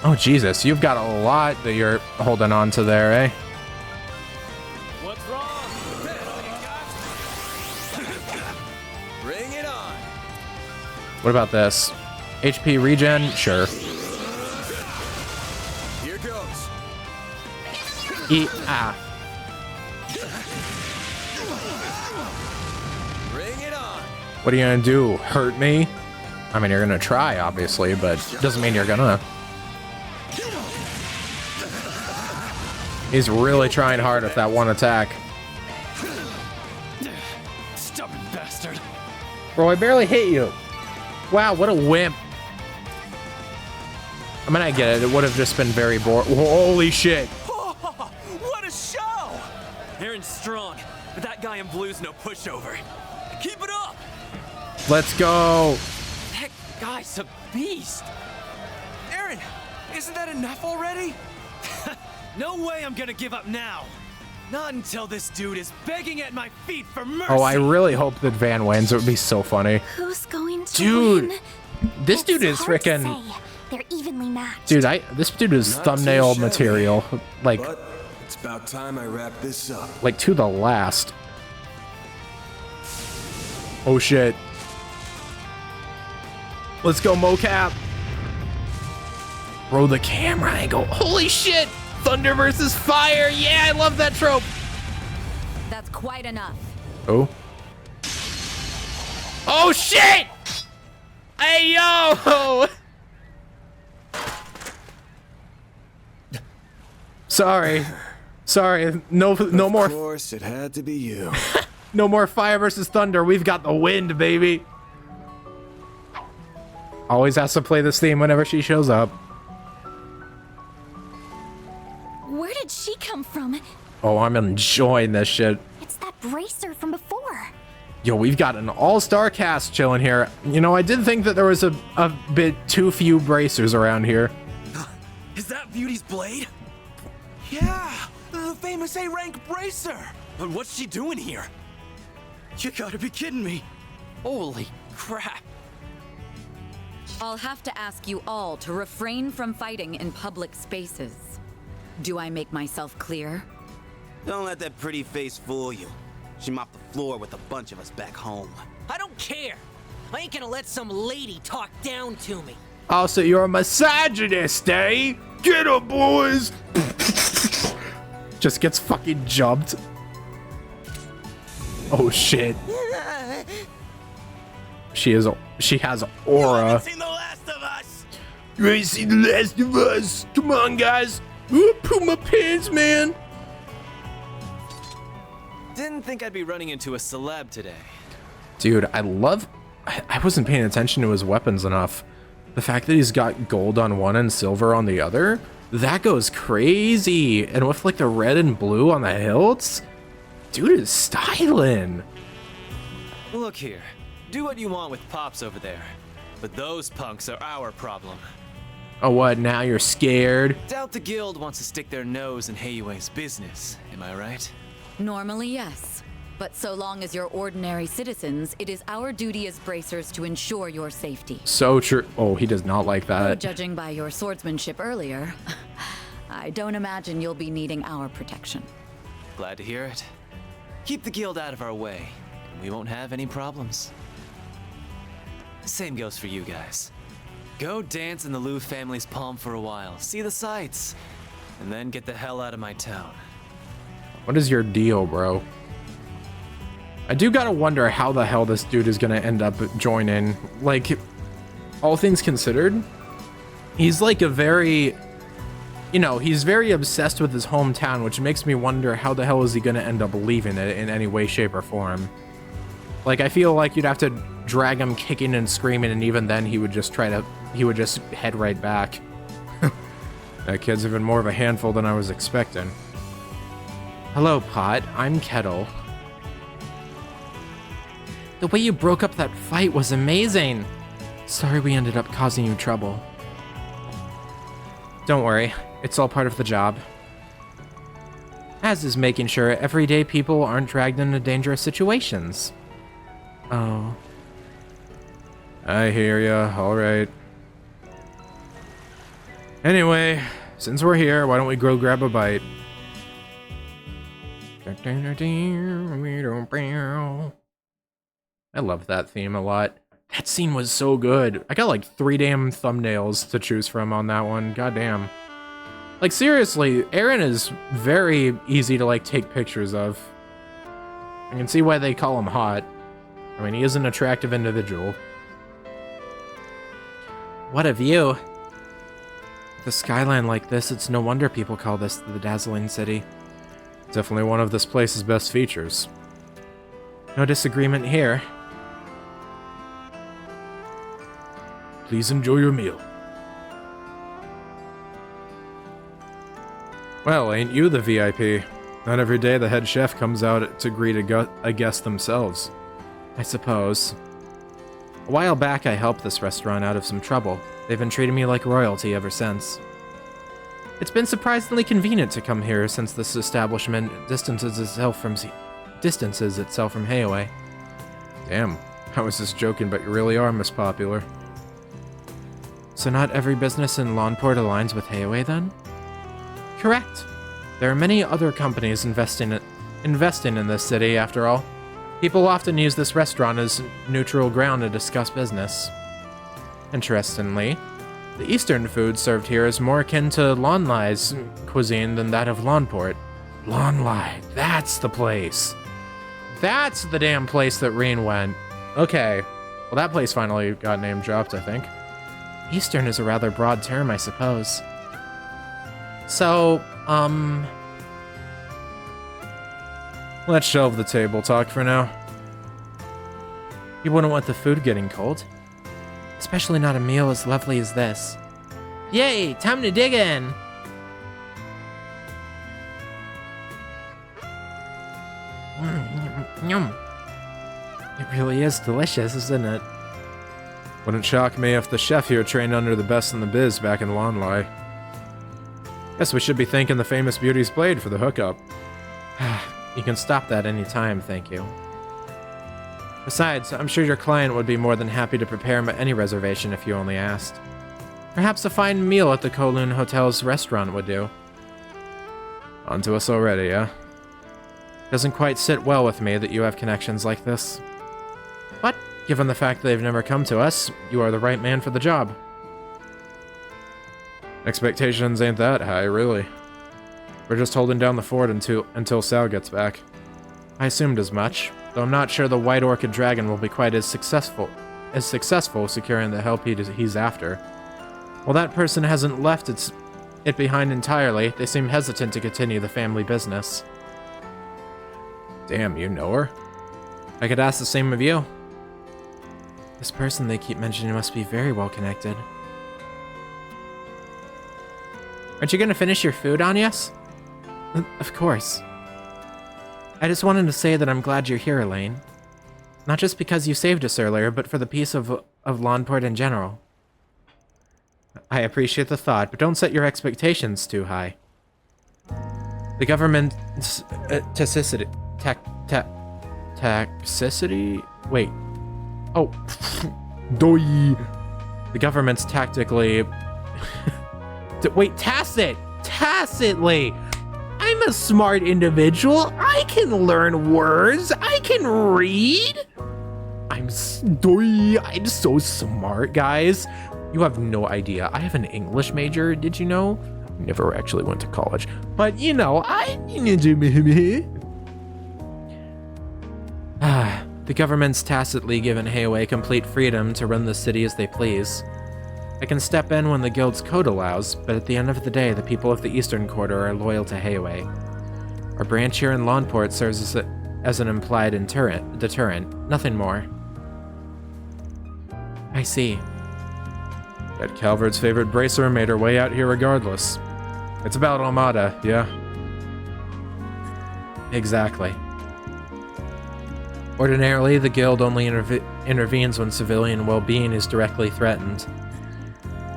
Oh, Jesus, you've got a lot that you're holding on to there, eh? What's wrong? Bring it on. What about this? HP regen? Sure. Here goes. Ah. Bring it on. What are you gonna do? Hurt me? I mean, you're gonna try, obviously, but doesn't mean you're gonna. He's really trying hard with that one attack. Stubborn bastard. Bro, I barely hit you. Wow, what a wimp. I mean, I get it. It would have just been very boring. Holy shit. What a show! Aaron's strong, but that guy in blue's no pushover. Keep it up! Let's go. That guy's a beast! Aaron, isn't that enough already? No way I'm gonna give up now! Not until this dude is begging at my feet for mercy! Oh, I really hope that Van wins. It would be so funny. Who's going to Dude, win? this dude It's is hard to freaking... say. They're evenly matched. Dude, this dude is Not thumbnail too shabby. material. Like, But it's about time I wrap this up. like to the last. Oh shit. Let's go, mocap. Bro, the camera angle. Holy shit. Thunder versus fire. Yeah, I love that trope. That's quite enough. Oh. Oh shit. Hey, yo. Sorry. Sorry. No more. Of course, it had to be you. No more fire versus thunder. We've got the wind, baby. Always has to play this theme whenever she shows up. Where did she come from? Oh, I'm enjoying this shit. It's that bracer from before. Yo, we've got an all-star cast chilling here. You know, I did think that there was a bit too few bracers around here. Is that Beauty's blade? Yeah, the famous A-rank bracer. But what's she doing here? You gotta be kidding me. Holy crap. I'll have to ask you all to refrain from fighting in public spaces. Do I make myself clear? Don't let that pretty face fool you. She mopped the floor with a bunch of us back home. I don't care. I ain't gonna let some lady talk down to me. Oh, so you're a misogynist, eh? Get 'em, boys! Just gets fucking jumped. Oh shit. She has aura. Seen the last of us. You ain't seen the last of us. Come on, guys. Ooh, poop my pants, man. Didn't think I'd be running into a celeb today. Dude, I love I wasn't paying attention to his weapons enough. The fact that he's got gold on one and silver on the other, that goes crazy. And with like the red and blue on the hilts, dude is styling. Look here. Do what you want with Pops over there. But those punks are our problem. Oh, what? Now you're scared? Doubt the guild wants to stick their nose in Heiwei's business, am I right? Normally, yes. But so long as you're ordinary citizens, it is our duty as bracers to ensure your safety. So true. Oh, he does not like Though that. judging by your swordsmanship earlier, I don't imagine you'll be needing our protection. Glad to hear it. Keep the guild out of our way, and we won't have any problems. Same goes for you guys. Go dance in the Liu family's palm for a while, see the sights, and then get the hell out of my town. What is your deal, bro? I do gotta wonder how the hell this dude is gonna end up joining. Like, all things considered, he's like a very, you know, he's very obsessed with his hometown, which makes me wonder how the hell is he gonna end up leaving it in any way, shape, or form. Like, I feel like you'd have to drag him kicking and screaming, and even then he would just head right back. That kid's even more of a handful than I was expecting. Hello, Pot. I'm Kettle. The way you broke up that fight was amazing. Sorry we ended up causing you trouble. Don't worry, it's all part of the job. As is making sure everyday people aren't dragged into dangerous situations. Oh. I hear ya, alright. Anyway, since we're here, why don't we go grab a bite? I love that theme a lot. That scene was so good. I got like 3 damn thumbnails to choose from on that one. Goddamn. Like seriously, Aaron is very easy to like take pictures of. I can see why they call him hot. I mean, he is an attractive individual. What a view. With a skyline like this, it's no wonder people call this the dazzling city. Definitely one of this place's best features. No disagreement here. Please enjoy your meal. Well, ain't you the VIP? Not every day the head chef comes out to greet a guest themselves. I suppose. A while back I helped this restaurant out of some trouble. They've been treating me like royalty ever since. It's been surprisingly convenient to come here since this establishment distances itself from Heiwei. Damn, I was just joking, but you really are Miss Popular. So not every business in Lawnport aligns with Heiwei then? Correct. There are many other companies investing in this city after all. People often use this restaurant as neutral ground to discuss business. Interestingly, the Eastern food served here is more akin to Lonlai's cuisine than that of Lawnport. Lonlai, that's the place. That's the damn place that Reen went. Okay, well that place finally got name dropped, I think. Eastern is a rather broad term, I suppose. So, let's shelve the table talk for now. You wouldn't want the food getting cold. Especially not a meal as lovely as this. Yay, time to dig in! Yum. It really is delicious, isn't it? Wouldn't shock me if the chef here trained under the best in the biz back in Lonlai. Guess we should be thanking the famous Beauty's Blade for the hookup. You can stop that any time, thank you. Besides, I'm sure your client would be more than happy to prepare any reservation if you only asked. Perhaps a fine meal at the Kowloon Hotel's restaurant would do. On to us already, eh? Doesn't quite sit well with me that you have connections like this. But, given the fact that they've never come to us, you are the right man for the job. Expectations ain't that high, really. We're just holding down the fort until Sal gets back. I assumed as much, though I'm not sure the White Orchid Dragon will be quite as successful securing the help he's after. While that person hasn't left it behind entirely, they seem hesitant to continue the family business. Damn, you know her? I could ask the same of you. This person they keep mentioning must be very well connected. Aren't you gonna finish your food, Anyas? Of course. I just wanted to say that I'm glad you're here, Elaine. Not just because you saved us earlier, but for the peace of Lawnport in general. I appreciate the thought, but don't set your expectations too high. The government's toxicity? Wait. Oh. Doi. The government's tactically... Wait, tacitly! I'm a smart individual. I can learn words. I can read. I'm so smart, guys. You have no idea. I have an English major, did you know? Never actually went to college. But, you know, the government's tacitly given Hayway complete freedom to run the city as they please. I can step in when the guild's code allows, but at the end of the day, the people of the Eastern Quarter are loyal to Hayway. Our branch here in Lawnport serves as an implied deterrent, nothing more. I see. Yet Calvert's favorite bracer made her way out here regardless. It's about Armada, yeah? Exactly. Ordinarily, the guild only intervenes when civilian well-being is directly threatened.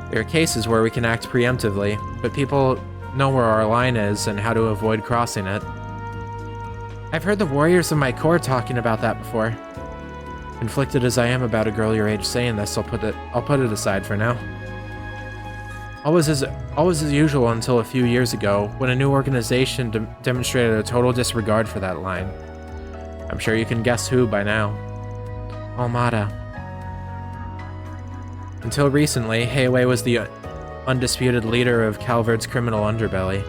There are cases where we can act preemptively, but people know where our line is and how to avoid crossing it. I've heard the warriors of my corps talking about that before. Conflicted as I am about a girl your age saying this, I'll put it aside for now. Always as usual until a few years ago, when a new organization demonstrated a total disregard for that line. I'm sure you can guess who by now. Almada. Until recently, Hayway was the undisputed leader of Calvert's criminal underbelly.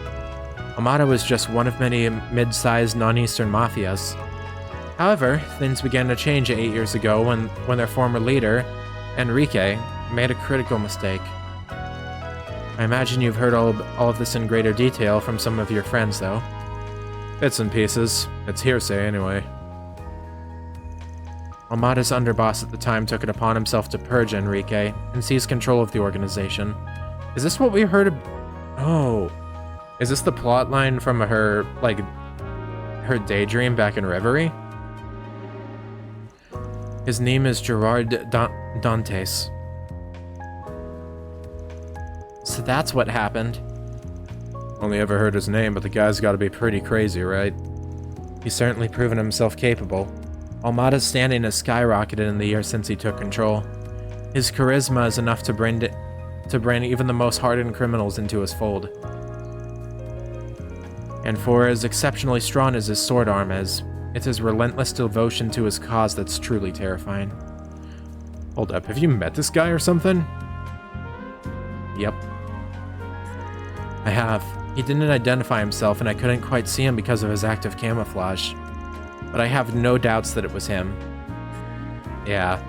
Almada was just one of many mid-sized non-Eastern mafias. However, things began to change 8 years ago when their former leader, Enrique, made a critical mistake. I imagine you've heard all of this in greater detail from some of your friends, though. Bits and pieces. It's hearsay anyway. Almada's underboss at the time took it upon himself to purge Enrique and seize control of the organization. Is this what we heard of? Oh. Is this the plotline from her daydream back in Reverie? His name is Gerard Dantes. So that's what happened. Only ever heard his name, but the guy's gotta be pretty crazy, right? He's certainly proven himself capable. Almada's standing has skyrocketed in the year since he took control. His charisma is enough to bring even the most hardened criminals into his fold. And for as exceptionally strong as his sword arm is, it's his relentless devotion to his cause that's truly terrifying. Hold up, have you met this guy or something? Yep. I have. He didn't identify himself and I couldn't quite see him because of his active camouflage. But I have no doubts that it was him. Yeah.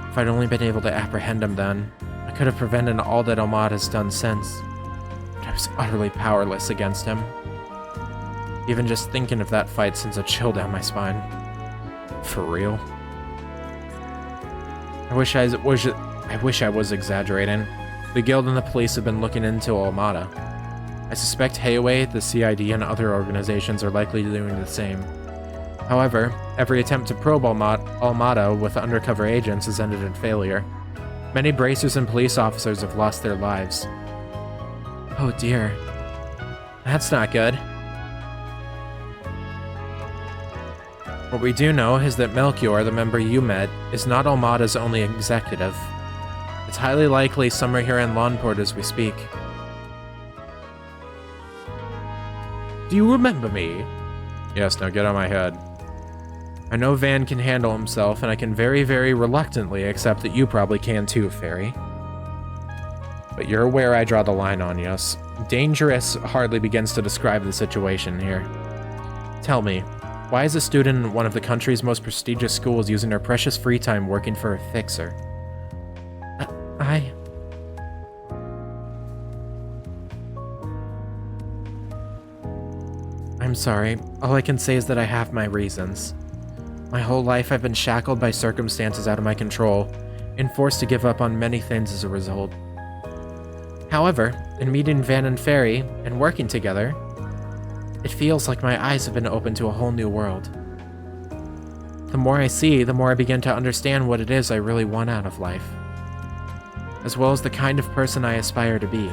If I'd only been able to apprehend him then, I could have prevented all that Almada's done since. But I was utterly powerless against him. Even just thinking of that fight sends a chill down my spine. For real? I wish I was exaggerating. The guild and the police have been looking into Almada. I suspect Hayway, the CID, and other organizations are likely doing the same. However, every attempt to probe Almada with undercover agents has ended in failure. Many bracers and police officers have lost their lives. Oh dear. That's not good. What we do know is that Melchior, the member you met, is not Almada's only executive. It's highly likely some are here in Lawnport as we speak. Do you remember me? Yes, now get out of my head. I know Van can handle himself, and I can very, very reluctantly accept that you probably can too, Fairy. But you're aware I draw the line on yes. Dangerous hardly begins to describe the situation here. Tell me, why is a student in one of the country's most prestigious schools using her precious free time working for a fixer? I'm sorry. All I can say is that I have my reasons. My whole life I've been shackled by circumstances out of my control, and forced to give up on many things as a result. However, in meeting Van and Fairy, and working together, it feels like my eyes have been opened to a whole new world. The more I see, the more I begin to understand what it is I really want out of life, as well as the kind of person I aspire to be.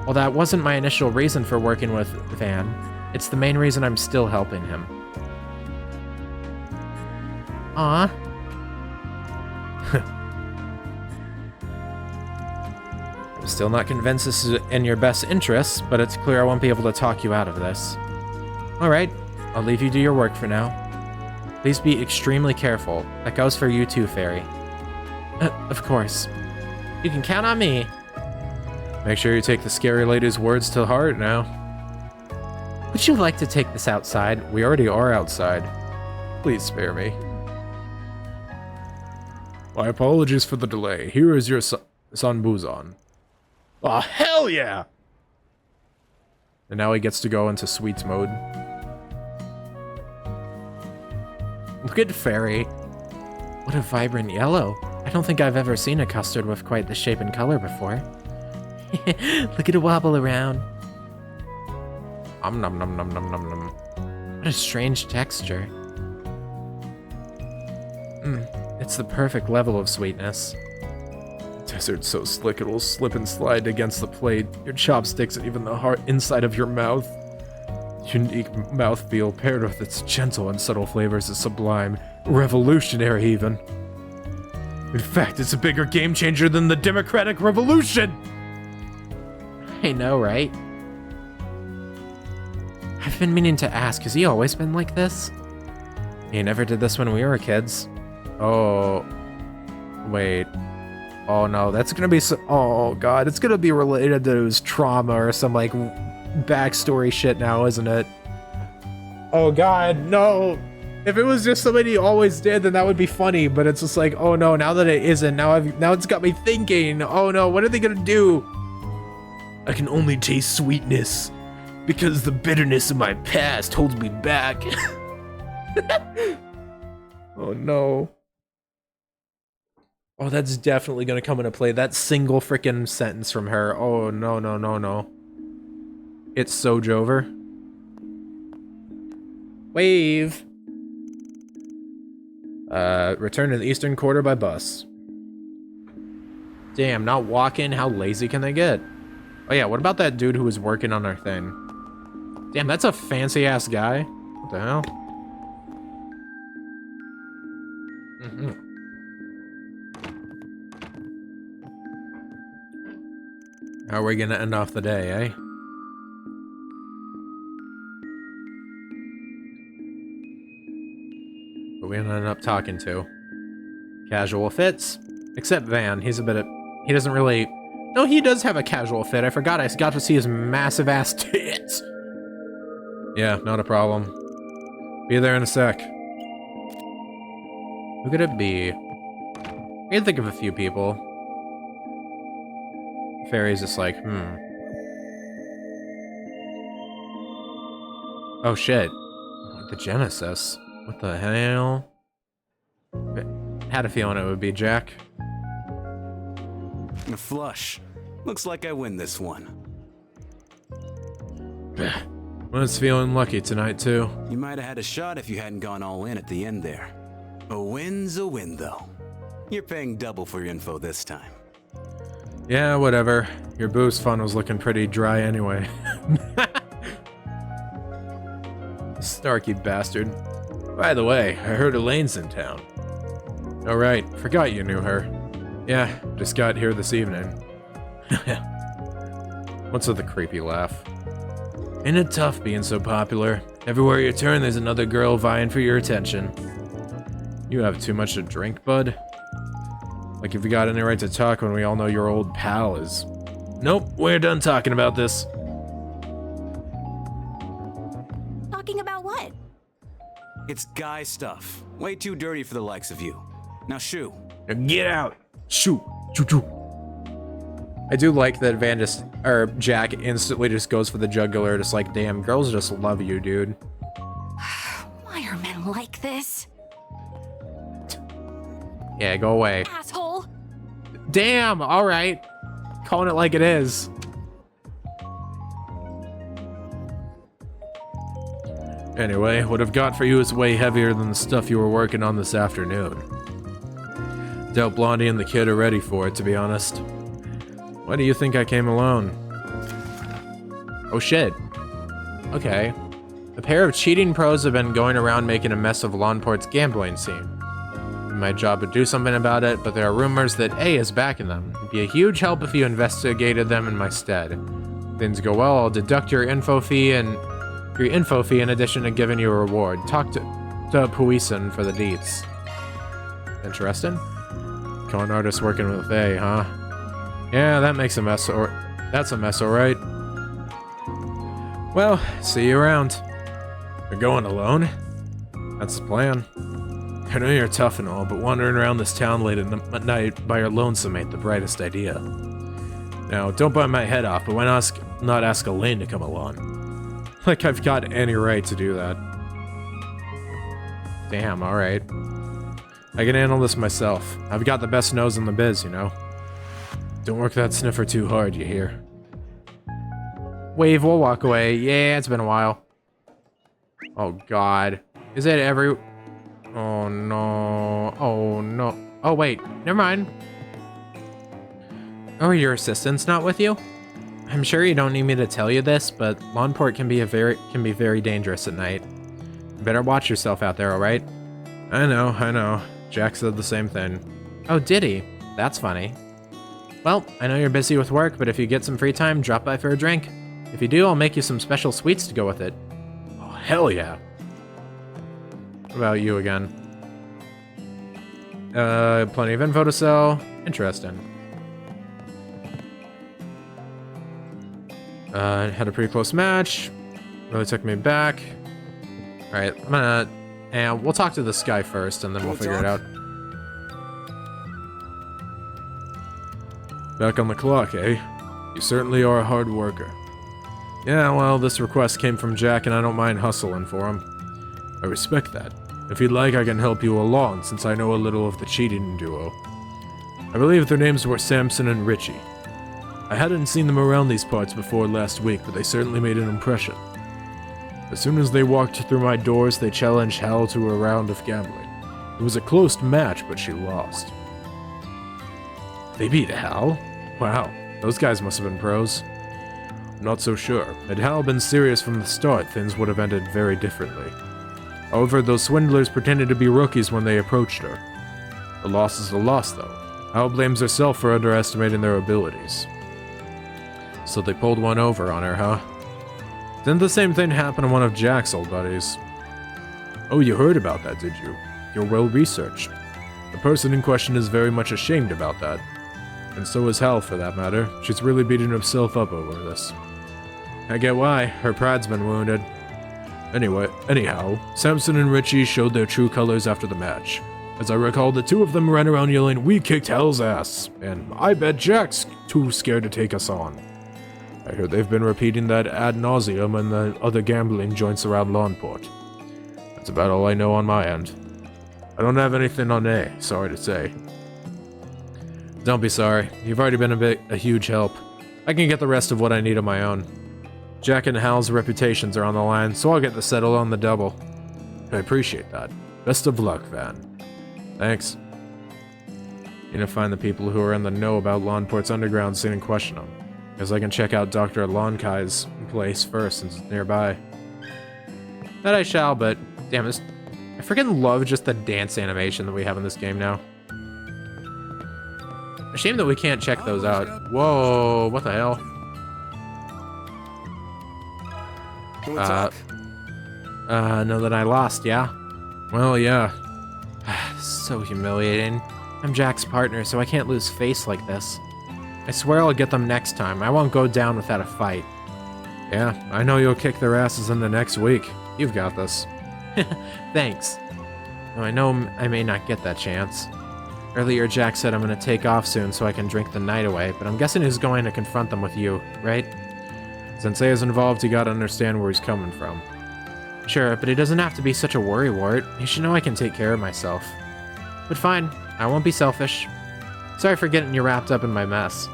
While that wasn't my initial reason for working with Van, it's the main reason I'm still helping him. Aww. I'm still not convinced this is in your best interests, but it's clear I won't be able to talk you out of this. Alright, I'll leave you to your work for now. Please be extremely careful. That goes for you too, Fairy. Of course. You can count on me. Make sure you take the scary lady's words to heart now. Would you like to take this outside? We already are outside. Please spare me. My apologies for the delay. Here is your son Buzan. Oh, hell yeah! And now he gets to go into sweets mode. Look at Fairy. What a vibrant yellow. I don't think I've ever seen a custard with quite the shape and color before. Look at it wobble around. Nom nom nom nom nom nom nom. What a strange texture. It's the perfect level of sweetness. Dessert's so slick it will slip and slide against the plate, your chopsticks, and even the heart inside of your mouth. Unique mouthfeel paired with its gentle and subtle flavors is sublime, revolutionary even. In fact, it's a bigger game changer than the Democratic Revolution! I know, right? I've been meaning to ask, has he always been like this? He never did this when we were kids. Oh, wait. Oh no, that's gonna be so. Oh god, it's gonna be related to his trauma or some like backstory shit now, isn't it? Oh god, no. If it was just somebody he always did, then that would be funny. But it's just like, oh no, now that it isn't, now it's got me thinking. Oh no, what are they gonna do? I can only taste sweetness because the bitterness of my past holds me back. Oh no. Oh, that's definitely gonna come into play. That single freaking sentence from her. Oh, no, no, no, no. It's so Jover. Wave. Return to the eastern quarter by bus. Damn, not walking? How lazy can they get? Oh yeah, what about that dude who was working on our thing? Damn, that's a fancy-ass guy. What the hell? How are we gonna end off the day, eh? Who we gonna end up talking to? Casual fits. Except Van, he's a bit of... He doesn't really... No, he does have a casual fit. I forgot I got to see his massive ass tits. Yeah, not a problem. Be there in a sec. Who could it be? I can think of a few people. Fairy's just like, Oh shit. The Genesis. What the hell? Had a feeling it would be Jack. A flush. Looks like I win this one. Was feeling lucky tonight too. You might have had a shot if you hadn't gone all in at the end there. A win's a win though. You're paying double for your info this time. Yeah, whatever. Your boost fund was looking pretty dry anyway. Snarky bastard. By the way, I heard Elaine's in town. Oh right, forgot you knew her. Yeah, just got here this evening. What's with the creepy laugh? Ain't it tough being so popular? Everywhere you turn, there's another girl vying for your attention. You have too much to drink, bud? Like if you got any right to talk when we all know your old pal is... Nope, we're done talking about this. Talking about what? It's guy stuff. Way too dirty for the likes of you. Now shoo. Now get out! Shoot! Choo choo! I do like that Jack instantly just goes for the jugular, just like, damn, girls just love you, dude. Why are men like this? Yeah, go away. Asshole! Damn, alright. Calling it like it is. Anyway, what I've got for you is way heavier than the stuff you were working on this afternoon. Doubt Blondie and the kid are ready for it, to be honest. Why do you think I came alone? Oh shit. Okay. A pair of cheating pros have been going around making a mess of Lawnport's gambling scene. My job would do something about it, but there are rumors that A is backing them. It'd be a huge help if you investigated them in my stead. If things go well, I'll deduct your info fee in addition to giving you a reward. Talk to Puisan for the deets. Interesting. Con artist working with A, huh? Yeah, that makes a mess, or that's a mess, alright. Well, see you around. You're going alone? That's the plan. I know you're tough and all, but wandering around this town late at night by your lonesome ain't the brightest idea. Now, don't bite my head off, but why not ask Elaine to come along? Like I've got any right to do that. Damn, alright. I can handle this myself. I've got the best nose in the biz, you know? Don't work that sniffer too hard, you hear? Wave, we'll walk away. Yeah, it's been a while. Oh god. Is it every... Oh no. Oh no. Oh wait, never mind. Oh, your assistant's not with you? I'm sure you don't need me to tell you this, but Lawnport can be very dangerous at night. You better watch yourself out there, alright? I know. Jack said the same thing. Oh, did he? That's funny. Well, I know you're busy with work, but if you get some free time, drop by for a drink. If you do, I'll make you some special sweets to go with it. Oh, hell yeah. What about you again? Plenty of info to sell. Interesting. Had a pretty close match. Really took me back. Alright, I'm gonna... And we'll talk to this guy first, and then we'll figure it out. Back on the clock, eh? You certainly are a hard worker. Yeah, well, this request came from Jack, and I don't mind hustling for him. I respect that. If you'd like, I can help you along, since I know a little of the cheating duo. I believe their names were Samson and Richie. I hadn't seen them around these parts before last week, but they certainly made an impression. As soon as they walked through my doors, they challenged Hal to a round of gambling. It was a close match, but she lost. They beat Hal? Wow, those guys must have been pros. I'm not so sure. Had Hal been serious from the start, things would have ended very differently. However, those swindlers pretended to be rookies when they approached her. A loss is a loss, though. Hal blames herself for underestimating their abilities. So they pulled one over on her, huh? Didn't the same thing happen to one of Jack's old buddies? Oh, you heard about that, did you? You're well researched. The person in question is very much ashamed about that. And so is Hal, for that matter. She's really beating herself up over this. I get why. Her pride's been wounded. Anyhow, Samson and Richie showed their true colors after the match. As I recall, the two of them ran around yelling, "We kicked Hal's ass!" And I bet Jack's too scared to take us on. I heard they've been repeating that ad nauseum in the other gambling joints around Lawnport. That's about all I know on my end. I don't have anything on A, sorry to say. Don't be sorry. You've already been a huge help. I can get the rest of what I need on my own. Jack and Hal's reputations are on the line, so I'll get this settled on the double. I appreciate that. Best of luck, Van. Thanks. Need to find the people who are in the know about Lawnport's underground scene and question them. Because I can check out Dr. Lonkai's place first since it's nearby. That I shall, but damn, I freaking love just the dance animation that we have in this game now. A shame that we can't check those out. Whoa, what the hell? Know that I lost, yeah? Well, yeah. So humiliating. I'm Jack's partner, so I can't lose face like this. I swear I'll get them next time. I won't go down without a fight. Yeah, I know you'll kick their asses in the next week. You've got this. Thanks. Now, I know I may not get that chance. Earlier, Jack said I'm gonna take off soon so I can drink the night away, but I'm guessing he's going to confront them with you, right? Since A is involved, you gotta understand where he's coming from. Sure, but he doesn't have to be such a worrywart. He should know I can take care of myself. But fine, I won't be selfish. Sorry for getting you wrapped up in my mess.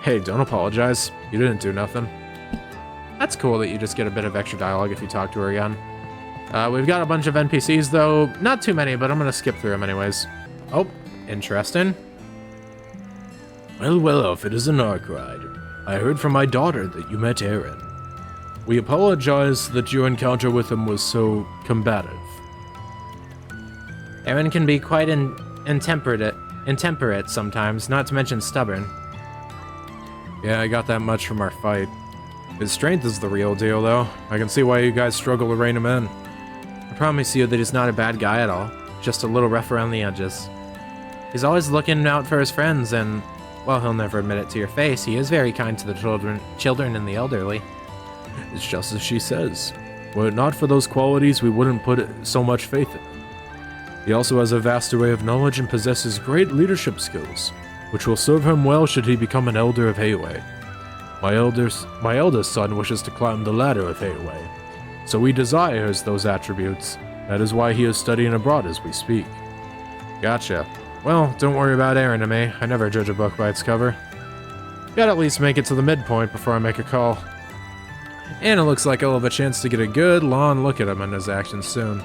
Hey, don't apologize. You didn't do nothing. That's cool that you just get a bit of extra dialogue if you talk to her again. We've got a bunch of NPCs, though. Not too many, but I'm going to skip through them anyways. Oh, interesting. Well, if it is an arc ride. I heard from my daughter that you met Aaron. We apologize that your encounter with him was so combative. Aaron can be quite intemperate sometimes, not to mention stubborn. Yeah, I got that much from our fight. His strength is the real deal, though. I can see why you guys struggle to rein him in. I promise you that he's not a bad guy at all, just a little rough around the edges. He's always looking out for his friends, and, well, he'll never admit it to your face, he is very kind to the children and the elderly. It's just as she says. Were it not for those qualities, we wouldn't put so much faith in him. He also has a vast array of knowledge and possesses great leadership skills, which will serve him well should he become an elder of Hayway. My eldest son wishes to climb the ladder of Hayway, so he desires those attributes. That is why he is studying abroad as we speak. Gotcha. Well, don't worry about Aaron to me. I never judge a book by its cover. Gotta at least make it to the midpoint before I make a call. And it looks like I'll have a chance to get a good, long look at him and his actions soon.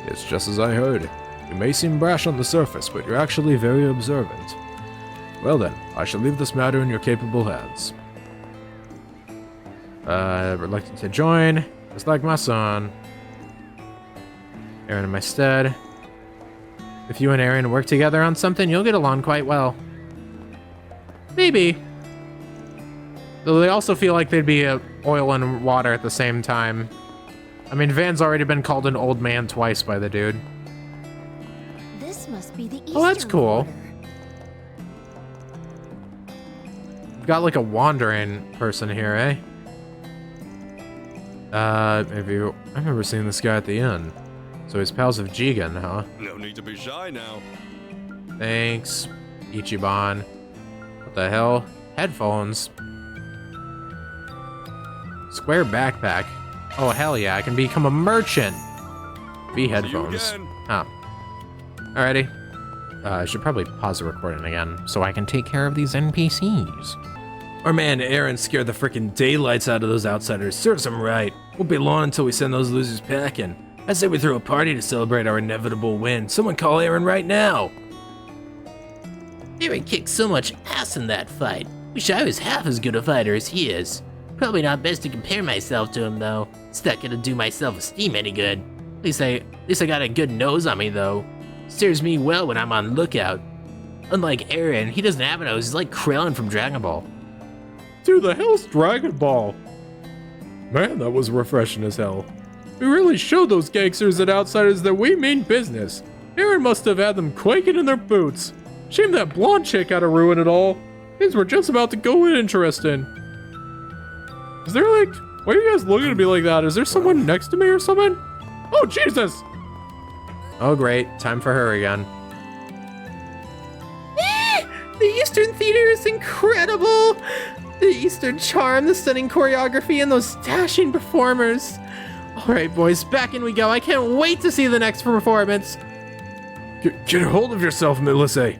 It's just as I heard. You may seem brash on the surface, but you're actually very observant. Well then, I shall leave this matter in your capable hands. Reluctant to join, just like my son. Aaron in my stead. If you and Aaron work together on something, you'll get along quite well. Maybe. Though they also feel like they'd be oil and water at the same time. I mean, Van's already been called an old man twice by the dude. This must be the Eastern Oh, that's cool. Border. We've got like a wandering person here, eh? Maybe I remember seeing this guy at the inn. So he's pals of Jigen, huh? No need to be shy now. Thanks, Ichiban. What the hell? Headphones. Square backpack. Oh, hell yeah, I can become a merchant. Be headphones. Huh. Alrighty. I should probably pause the recording again so I can take care of these NPCs. Our man Aaron scared the frickin' daylights out of those outsiders. Serves him right. Won't be long until we send those losers packing. I say we throw a party to celebrate our inevitable win. Someone call Aaron right now. Aaron kicked so much ass in that fight. Wish I was half as good a fighter as he is. Probably not best to compare myself to him though. It's not gonna do my self-esteem any good. At least I got a good nose on me though. Serves me well when I'm on lookout. Unlike Aaron, he doesn't have a nose. He's like Krillin from Dragon Ball. Dude, the hell's Dragon Ball? Man, that was refreshing as hell. We really showed those gangsters and outsiders that we mean business. Aaron must have had them quaking in their boots. Shame that blonde chick had to ruin it all. Things were just about to go interesting. Is there like... Why are you guys looking at me like that? Is there someone next to me or something? Oh, Jesus! Oh, great. Time for her again. The Eastern Theater is incredible! The Eastern charm, the stunning choreography, and those dashing performers. Alright, boys, back in we go. I can't wait to see the next performance. Get a hold of yourself, Melissa.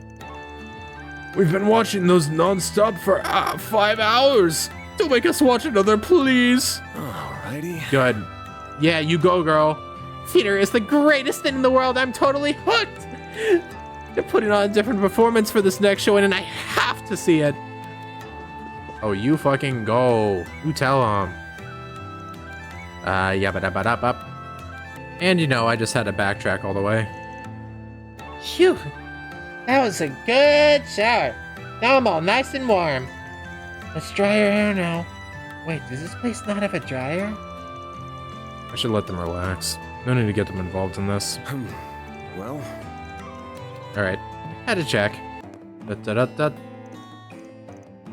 We've been watching those non-stop for 5 hours. Don't make us watch another, please. Alrighty. Good. Yeah, you go, girl. Theater is the greatest thing in the world. I'm totally hooked. They're putting on a different performance for this next showing, and I have to see it. Oh, you fucking go. You tell them. Yabba-dabba-dabba. And you know, I just had to backtrack all the way. Phew. That was a good shower. Now I'm all nice and warm. Let's dry your hair now. Wait, does this place not have a dryer? I should let them relax. No need to get them involved in this. Well... Alright, had to check. Da-da-da-da.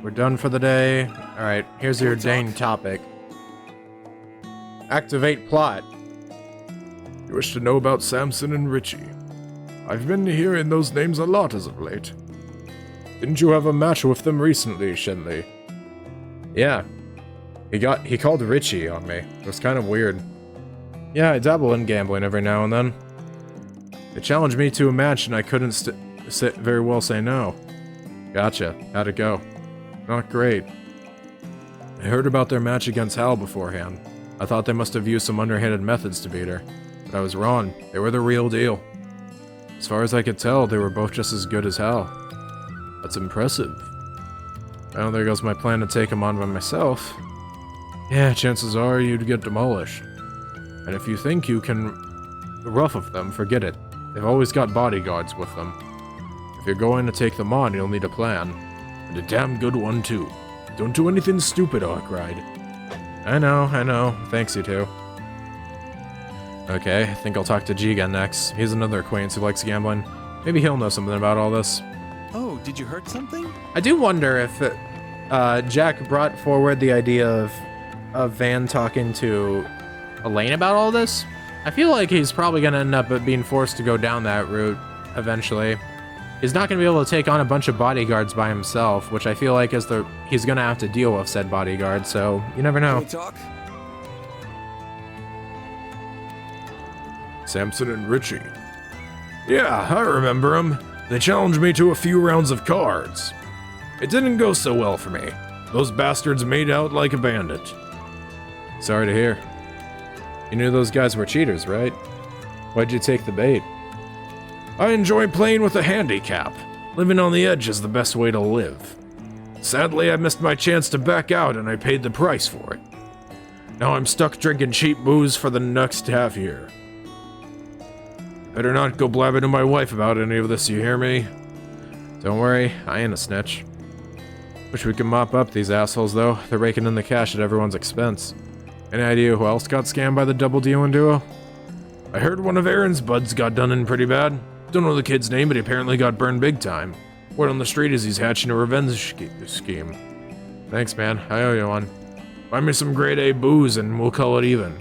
We're done for the day. Alright, here's your dang topic. Activate plot. You wish to know about Samson and Richie? I've been hearing those names a lot as of late. Didn't you have a match with them recently, Shenley? Yeah. He called Richie on me. It was kind of weird. Yeah, I dabble in gambling every now and then. They challenged me to a match and I couldn't very well say no. Gotcha. How'd it go? Not great. I heard about their match against Hal beforehand. I thought they must have used some underhanded methods to beat her. But I was wrong. They were the real deal. As far as I could tell, they were both just as good as Hal. That's impressive. Well, there goes my plan to take him on by myself. Yeah, chances are you'd get demolished. And if you think you can rough of them, forget it. They've always got bodyguards with them. If you're going to take them on, you'll need a plan. And a damn good one, too. Don't do anything stupid, Arkwright. I know. Thanks, you two. Okay, I think I'll talk to Jigen next. He's another acquaintance who likes gambling. Maybe he'll know something about all this. Oh, did you hurt something? I do wonder if Jack brought forward the idea of Van talking to Elaine about all this. I feel like he's probably going to end up being forced to go down that route eventually. He's not going to be able to take on a bunch of bodyguards by himself, which I feel like he's going to have to deal with said bodyguards, so you never know. Talk? Samson and Richie. Yeah, I remember them. They challenged me to a few rounds of cards. It didn't go so well for me. Those bastards made out like a bandit. Sorry to hear. You knew those guys were cheaters, right? Why'd you take the bait? I enjoy playing with a handicap. Living on the edge is the best way to live. Sadly, I missed my chance to back out and I paid the price for it. Now I'm stuck drinking cheap booze for the next half year. Better not go blabbing to my wife about any of this, you hear me? Don't worry, I ain't a snitch. Wish we could mop up these assholes, though. They're raking in the cash at everyone's expense. Any idea who else got scammed by the double dealing duo? I heard one of Aaron's buds got done in pretty bad. Don't know the kid's name, but he apparently got burned big time. Word on the street is he's hatching a revenge scheme. Thanks, man. I owe you one. Buy me some grade A booze and we'll call it even.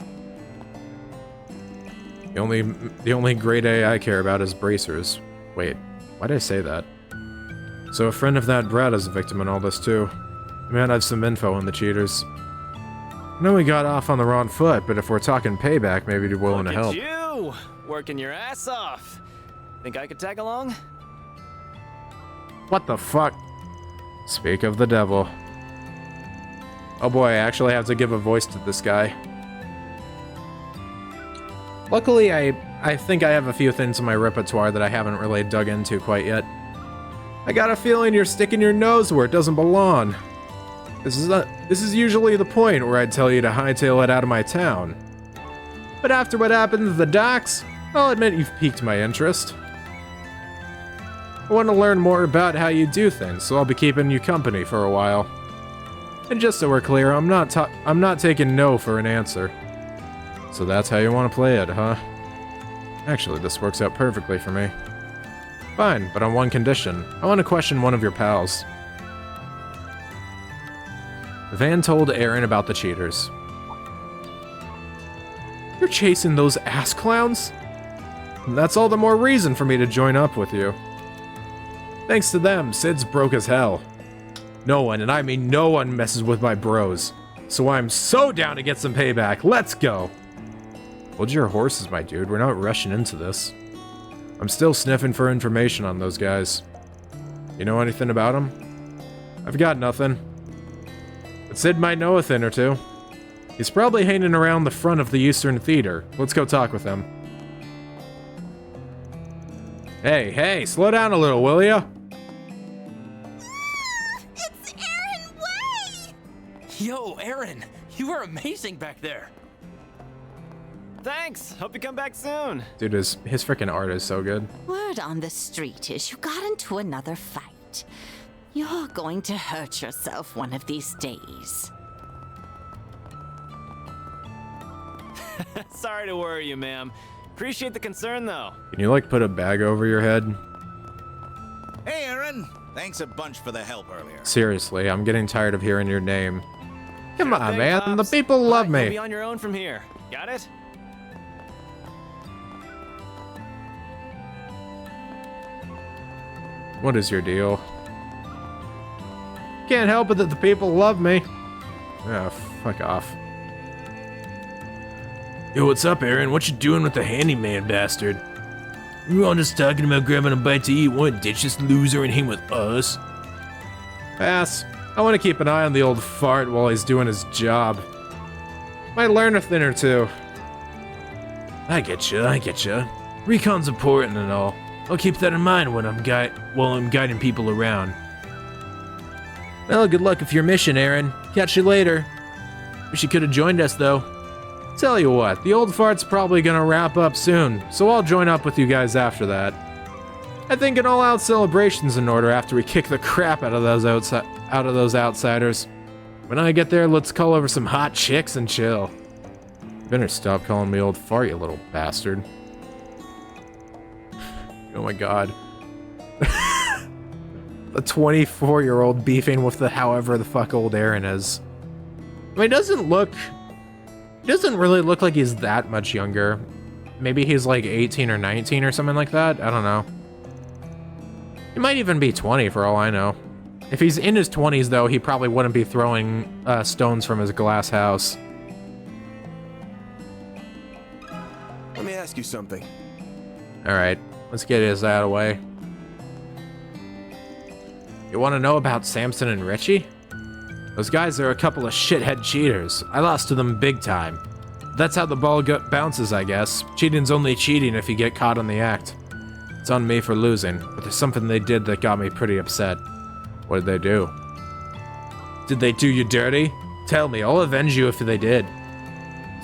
The only grade A I care about is bracers. Wait, why did I say that? So a friend of that Brad is a victim in all this too. I might have some info on the cheaters. I know we got off on the wrong foot, but if we're talking payback, maybe you're willing to help. Look at you! Working your ass off. Think I could tag along? What the fuck? Speak of the devil. Oh boy, I actually have to give a voice to this guy. Luckily, I think I have a few things in my repertoire that I haven't really dug into quite yet. I got a feeling you're sticking your nose where it doesn't belong. This is usually the point where I'd tell you to hightail it out of my town. But after what happened to the docks, I'll admit you've piqued my interest. I want to learn more about how you do things, so I'll be keeping you company for a while. And just so we're clear, I'm not taking no for an answer. So that's how you want to play it, huh? Actually, this works out perfectly for me. Fine, but on one condition. I want to question one of your pals. Van told Aaron about the cheaters. You're chasing those ass clowns? That's all the more reason for me to join up with you. Thanks to them, Sid's broke as hell. No one, and I mean no one, messes with my bros. So I'm so down to get some payback. Let's go! Hold your horses, my dude. We're not rushing into this. I'm still sniffing for information on those guys. You know anything about them? I've got nothing. But Sid might know a thing or two. He's probably hanging around the front of the Eastern Theater. Let's go talk with him. Hey, slow down a little, will ya? It's Aaron Way! Yo, Aaron, you were amazing back there. Thanks. Hope you come back soon. Dude, his freaking art is so good. Word on the street is you got into another fight. You're going to hurt yourself one of these days. Sorry to worry you, ma'am. Appreciate the concern, though. Can you, like, put a bag over your head? Hey, Aaron. Thanks a bunch for the help earlier. Seriously, I'm getting tired of hearing your name. Come on, Thing, man. Pops. The people love You'll me. be on your own from here. Got it? What is your deal? Can't help it that the people love me. Ah, fuck off. Yo, what's up, Aaron? What you doing with the handyman bastard? We were all just talking about grabbing a bite to eat. One ditch this loser and hang with us. Pass. I want to keep an eye on the old fart while he's doing his job. Might learn a thing or two. I get you. Recon's important and all. I'll keep that in mind when I'm guiding people around. Well, good luck with your mission, Aaron. Catch you later. Wish you could have joined us, though. Tell you what, the old fart's probably gonna wrap up soon, so I'll join up with you guys after that. I think an all-out celebration's in order after we kick the crap out of those outsiders. When I get there, let's call over some hot chicks and chill. Better stop calling me old fart, you little bastard. Oh my god. A 24-year-old beefing with the however the fuck old Aaron is. I mean, he doesn't really look like he's that much younger. Maybe he's like 18 or 19 or something like that. I don't know. He might even be 20 for all I know. If he's in his 20s, though, he probably wouldn't be throwing stones from his glass house. Let me ask you something. Alright, let's get his out of the way. You want to know about Samson and Richie? Those guys are a couple of shithead cheaters. I lost to them big time. That's how the ball bounces, I guess. Cheating's only cheating if you get caught on the act. It's on me for losing, but there's something they did that got me pretty upset. What did they do? Did they do you dirty? Tell me, I'll avenge you if they did.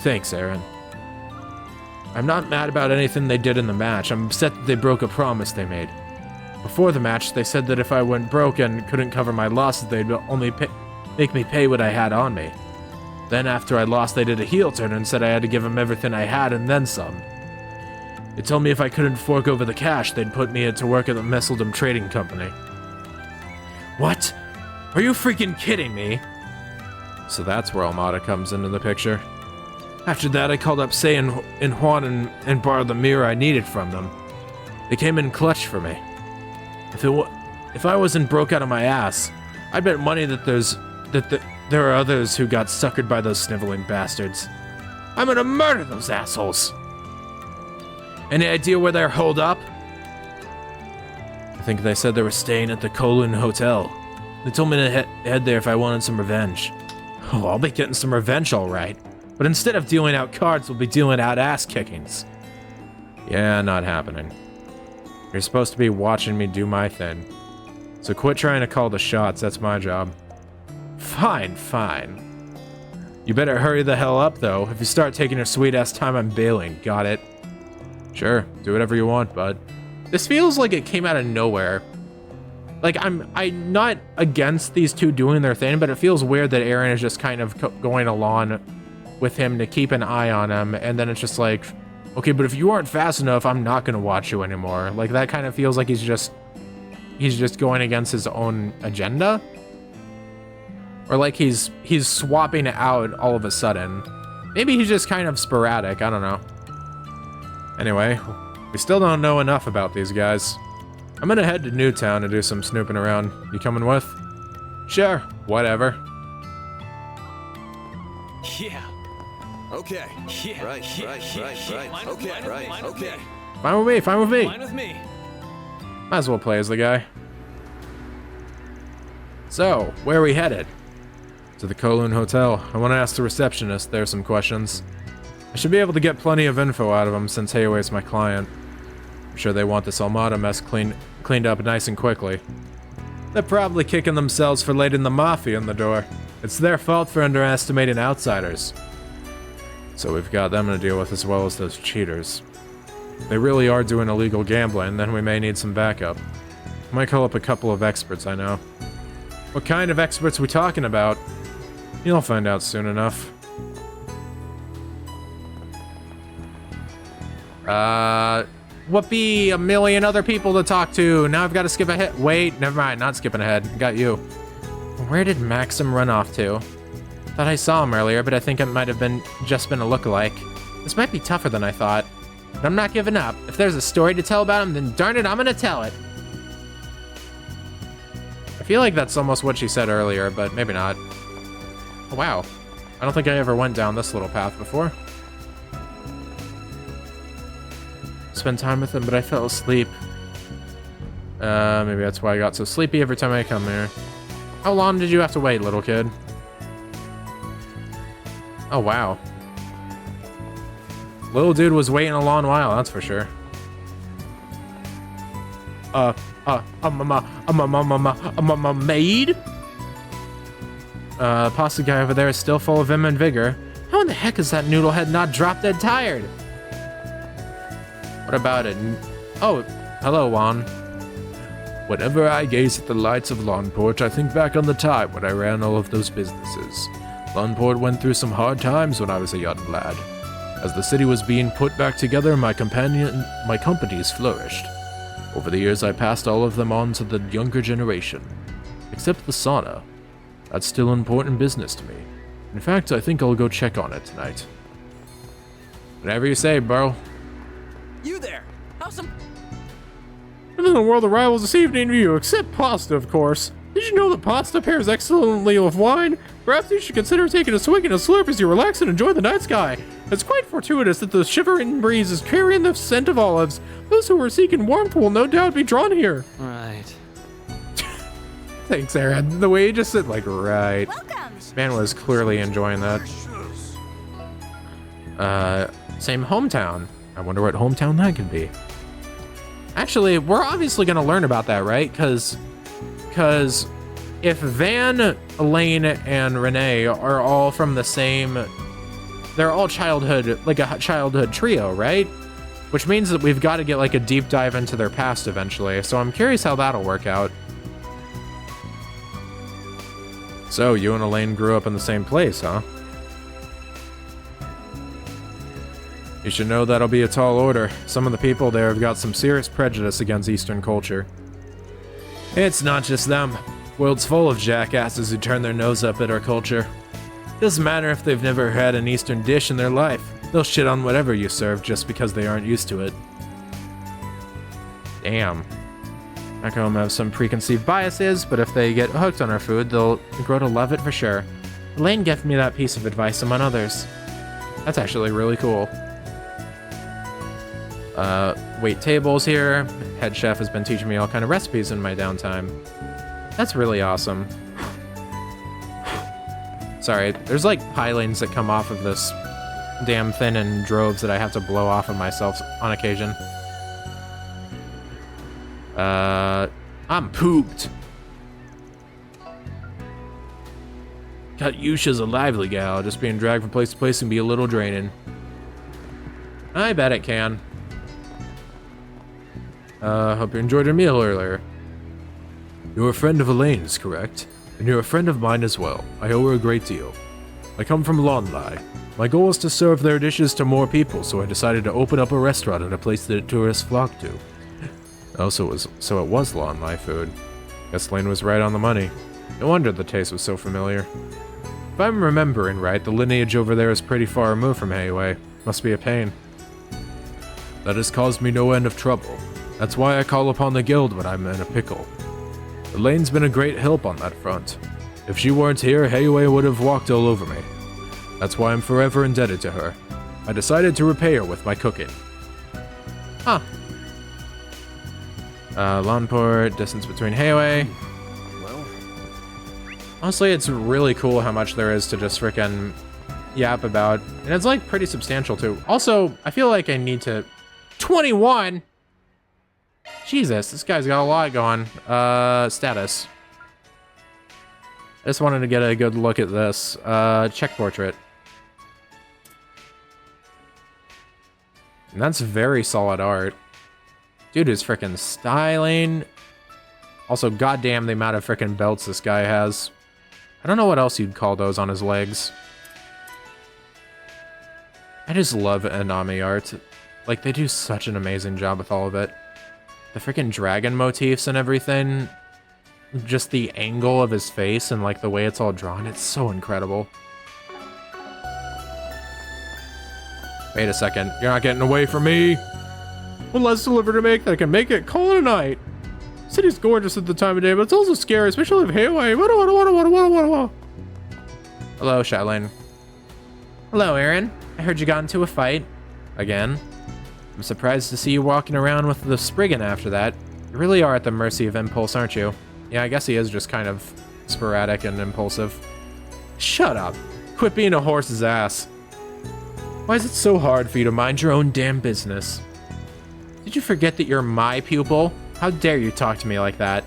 Thanks, Aaron. I'm not mad about anything they did in the match. I'm upset that they broke a promise they made. Before the match, they said that if I went broke and couldn't cover my losses, they'd only make me pay what I had on me. Then after I lost, they did a heel turn and said I had to give them everything I had and then some. They told me if I couldn't fork over the cash, they'd put me to work at the Messeldom Trading Company. What? Are you freaking kidding me? So that's where Almada comes into the picture. After that, I called up Say and Juan and borrowed the mirror I needed from them. They came in clutch for me. If I wasn't broke out of my ass, I bet money that there are others who got suckered by those sniveling bastards. I'm gonna murder those assholes! Any idea where they're holed up? I think they said they were staying at the Kowloon Hotel. They told me to head there if I wanted some revenge. Oh, I'll be getting some revenge alright. But instead of dealing out cards, we'll be dealing out ass kickings. Yeah, not happening. You're supposed to be watching me do my thing. So quit trying to call the shots, that's my job. Fine. You better hurry the hell up, though. If you start taking your sweet-ass time, I'm bailing. Got it? Sure, do whatever you want, bud. This feels like it came out of nowhere. Like, I'm not against these two doing their thing, but it feels weird that Aaron is just kind of going along with him to keep an eye on him, and then it's just like, okay, but if you aren't fast enough, I'm not gonna watch you anymore. Like, that kind of feels like he's just going against his own agenda. Or like he's swapping out all of a sudden. Maybe he's just kind of sporadic, I don't know. Anyway, we still don't know enough about these guys. I'm gonna head to Newtown to do some snooping around. You coming with? Sure, whatever. Yeah. Okay. Yeah. Right. Okay. Fine with me. Fine with me. Might as well play as the guy. So, where are we headed? To the Kowloon Hotel. I want to ask the receptionist there some questions. I should be able to get plenty of info out of him since Heiwei's my client. I'm sure they want this Almada mess cleaned up nice and quickly. They're probably kicking themselves for letting the Mafia in the door. It's their fault for underestimating outsiders. So we've got them to deal with as well as those cheaters. If they really are doing illegal gambling, then we may need some backup. I might call up a couple of experts I know. What kind of experts we talking about? You'll find out soon enough. What be a million other people to talk to? Now I've got to skip ahead. Wait, never mind, not skipping ahead. Got you. Where did Maxim run off to? Thought I saw him earlier, but I think it might have just been a lookalike. This might be tougher than I thought. But I'm not giving up. If there's a story to tell about him, then darn it, I'm gonna tell it. I feel like that's almost what she said earlier, but maybe not. Oh, wow. I don't think I ever went down this little path before. spend time with him, but I fell asleep. Maybe that's why I got so sleepy every time I come here. How long did you have to wait, little kid? Oh, wow. Little dude was waiting a long while, that's for sure. Maid? Pasta guy over there is still full of vim and vigor. How in the heck is that noodlehead not drop dead tired? What about it? Oh, hello, Juan. Whenever I gaze at the lights of Lawnport, I think back on the time when I ran all of those businesses. Lawnport went through some hard times when I was a young lad. As the city was being put back together, my companies flourished. Over the years, I passed all of them on to the younger generation. Except the sauna. That's still important business to me. In fact, I think I'll go check on it tonight. Whatever you say, bro. You there? How's some... In the world of rivals this evening for you, except pasta, of course. Did you know that pasta pairs excellently with wine? Perhaps you should consider taking a swig and a slurp as you relax and enjoy the night sky. It's quite fortuitous that the shivering breeze is carrying the scent of olives. Those who are seeking warmth will no doubt be drawn here. Right. Thanks, Aaron. The way he just said, like, right. Welcome. Man was clearly enjoying that. Same hometown. I wonder what hometown that could be. Actually, we're obviously going to learn about that, right? Because if Van, Elaine, and Renee are all from the same... They're all childhood, like a childhood trio, right? Which means that we've got to get like a deep dive into their past eventually. So I'm curious how that'll work out. So, you and Elaine grew up in the same place, huh? You should know that'll be a tall order. Some of the people there have got some serious prejudice against Eastern culture. It's not just them. World's full of jackasses who turn their nose up at our culture. Doesn't matter if they've never had an Eastern dish in their life. They'll shit on whatever you serve just because they aren't used to it. Damn. Back home have some preconceived biases, but if they get hooked on our food, they'll grow to love it for sure. Elaine gave me that piece of advice among others. That's actually really cool. Wait tables here. Head chef has been teaching me all kind of recipes in my downtime. That's really awesome. Sorry, there's like pilings that come off of this damn thing in droves that I have to blow off of myself on occasion. I'm pooped. Katyusha's a lively gal, just being dragged from place to place can be a little draining. I bet it can. Hope you enjoyed your meal earlier. You're a friend of Elaine's, correct? And you're a friend of mine as well. I owe her a great deal. I come from Lonlai. My goal is to serve their dishes to more people, so I decided to open up a restaurant in a place that tourists flock to. So it was Lonlai food. Guess Elaine was right on the money. No wonder the taste was so familiar. If I'm remembering right, the lineage over there is pretty far removed from Heiwei. Must be a pain. That has caused me no end of trouble. That's why I call upon the guild when I'm in a pickle. Elaine's been a great help on that front. If she weren't here, Heiwei would have walked all over me. That's why I'm forever indebted to her. I decided to repay her with my cooking. Huh. Lawnport, distance between Heiwei. Well, honestly, it's really cool how much there is to just frickin' yap about. And it's like pretty substantial too. Also, I feel like I need to... 21? Jesus, this guy's got a lot going. Status. I just wanted to get a good look at this. Check portrait. And that's very solid art. Dude is freaking styling. Also, goddamn the amount of freaking belts this guy has. I don't know what else you'd call those on his legs. I just love Anami art. Like, they do such an amazing job with all of it. The freaking dragon motifs and everything. Just the angle of his face and like the way it's all drawn. It's so incredible. Wait a second. You're not getting away from me. One less delivery to make that I can make it. Call it a night. City's gorgeous at the time of day, but it's also scary, especially if Heiwei. Hello, Shaolin. Hello, Aaron. I heard you got into a fight. Again. I'm surprised to see you walking around with the Spriggan after that. You really are at the mercy of impulse, aren't you? Yeah, I guess he is just kind of sporadic and impulsive. Shut up. Quit being a horse's ass. Why is it so hard for you to mind your own damn business? Did you forget that you're my pupil? How dare you talk to me like that?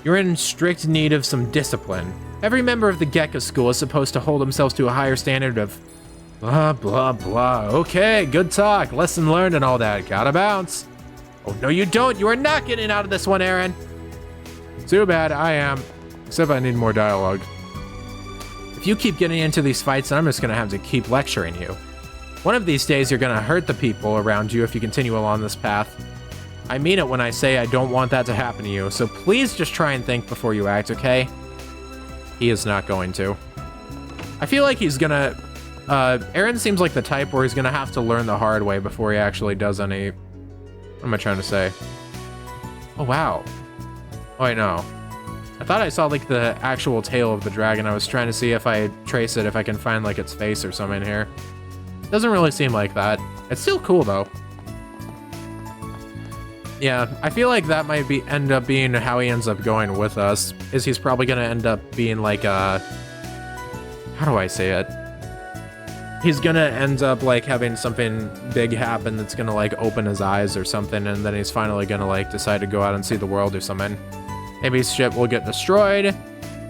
You're in strict need of some discipline. Every member of the Gecko School is supposed to hold themselves to a higher standard of blah, blah, blah. Okay, good talk. Lesson learned and all that. Gotta bounce. Oh, no, you don't. You are not getting out of this one, Aaron. Too bad, I am. Except I need more dialogue. If you keep getting into these fights, I'm just gonna have to keep lecturing you. One of these days, you're gonna hurt the people around you if you continue along this path. I mean it when I say I don't want that to happen to you, so please just try and think before you act, okay? He is not going to. I feel like he's gonna... Aaron seems like the type where he's gonna have to learn the hard way before he actually does any... What am I trying to say? Oh, wow. Oh, wait, no. I thought I saw, like, the actual tail of the dragon. I was trying to see if I trace it, if I can find, like, its face or something here. Doesn't really seem like that. It's still cool, though. Yeah, I feel like that might end up being how he ends up going with us, is he's probably gonna end up being, like, how do I say it? He's gonna end up, like, having something big happen that's gonna, like, open his eyes or something, and then he's finally gonna, like, decide to go out and see the world or something. Maybe his ship will get destroyed,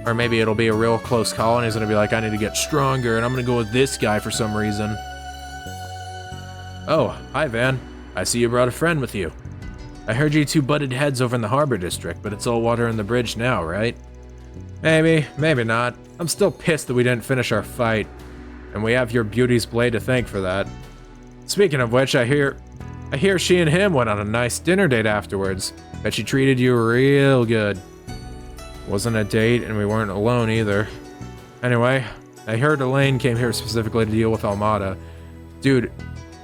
or maybe it'll be a real close call and he's gonna be like, I need to get stronger and I'm gonna go with this guy for some reason. Oh, hi Van. I see you brought a friend with you. I heard you two butted heads over in the harbor district, but it's all water in the bridge now, right? Maybe, maybe not. I'm still pissed that we didn't finish our fight, and we have your beauty's blade to thank for that. Speaking of which, I hear she and him went on a nice dinner date afterwards. Bet she treated you real good. Wasn't a date, and we weren't alone either. Anyway, I heard Elaine came here specifically to deal with Almada. Dude,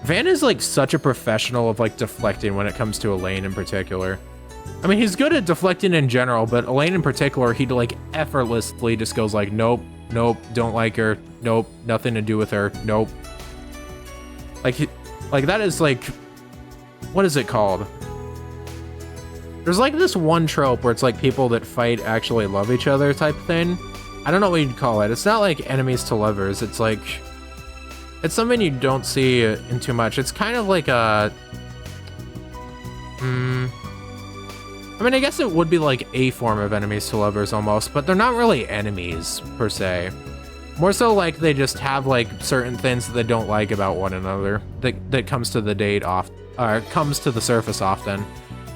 Van is like such a professional of like deflecting when it comes to Elaine in particular. I mean, he's good at deflecting in general, but Elaine in particular, he like effortlessly just goes like, nope, nope, don't like her, nope, nothing to do with her, nope. Like that is like, what is it called? There's like this one trope where it's like people that fight actually love each other type thing. I don't know what you'd call it. It's not like enemies to lovers. It's like, it's something you don't see in too much. It's kind of like a, I mean, I guess it would be like a form of enemies to lovers almost, but they're not really enemies per se. More so like they just have like certain things that they don't like about one another that comes to the comes to the surface often.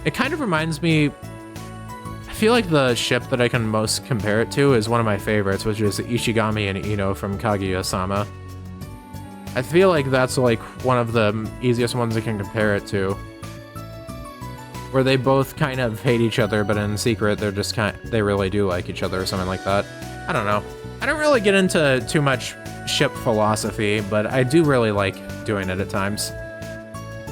It kind of reminds me, I feel like the ship that I can most compare it to is one of my favorites, which is Ishigami and Ino from Kaguya-sama. I feel like that's like one of the easiest ones I can compare it to. Where they both kind of hate each other, but in secret they're just they really do like each other or something like that. I don't know. I don't really get into too much ship philosophy, but I do really like doing it at times.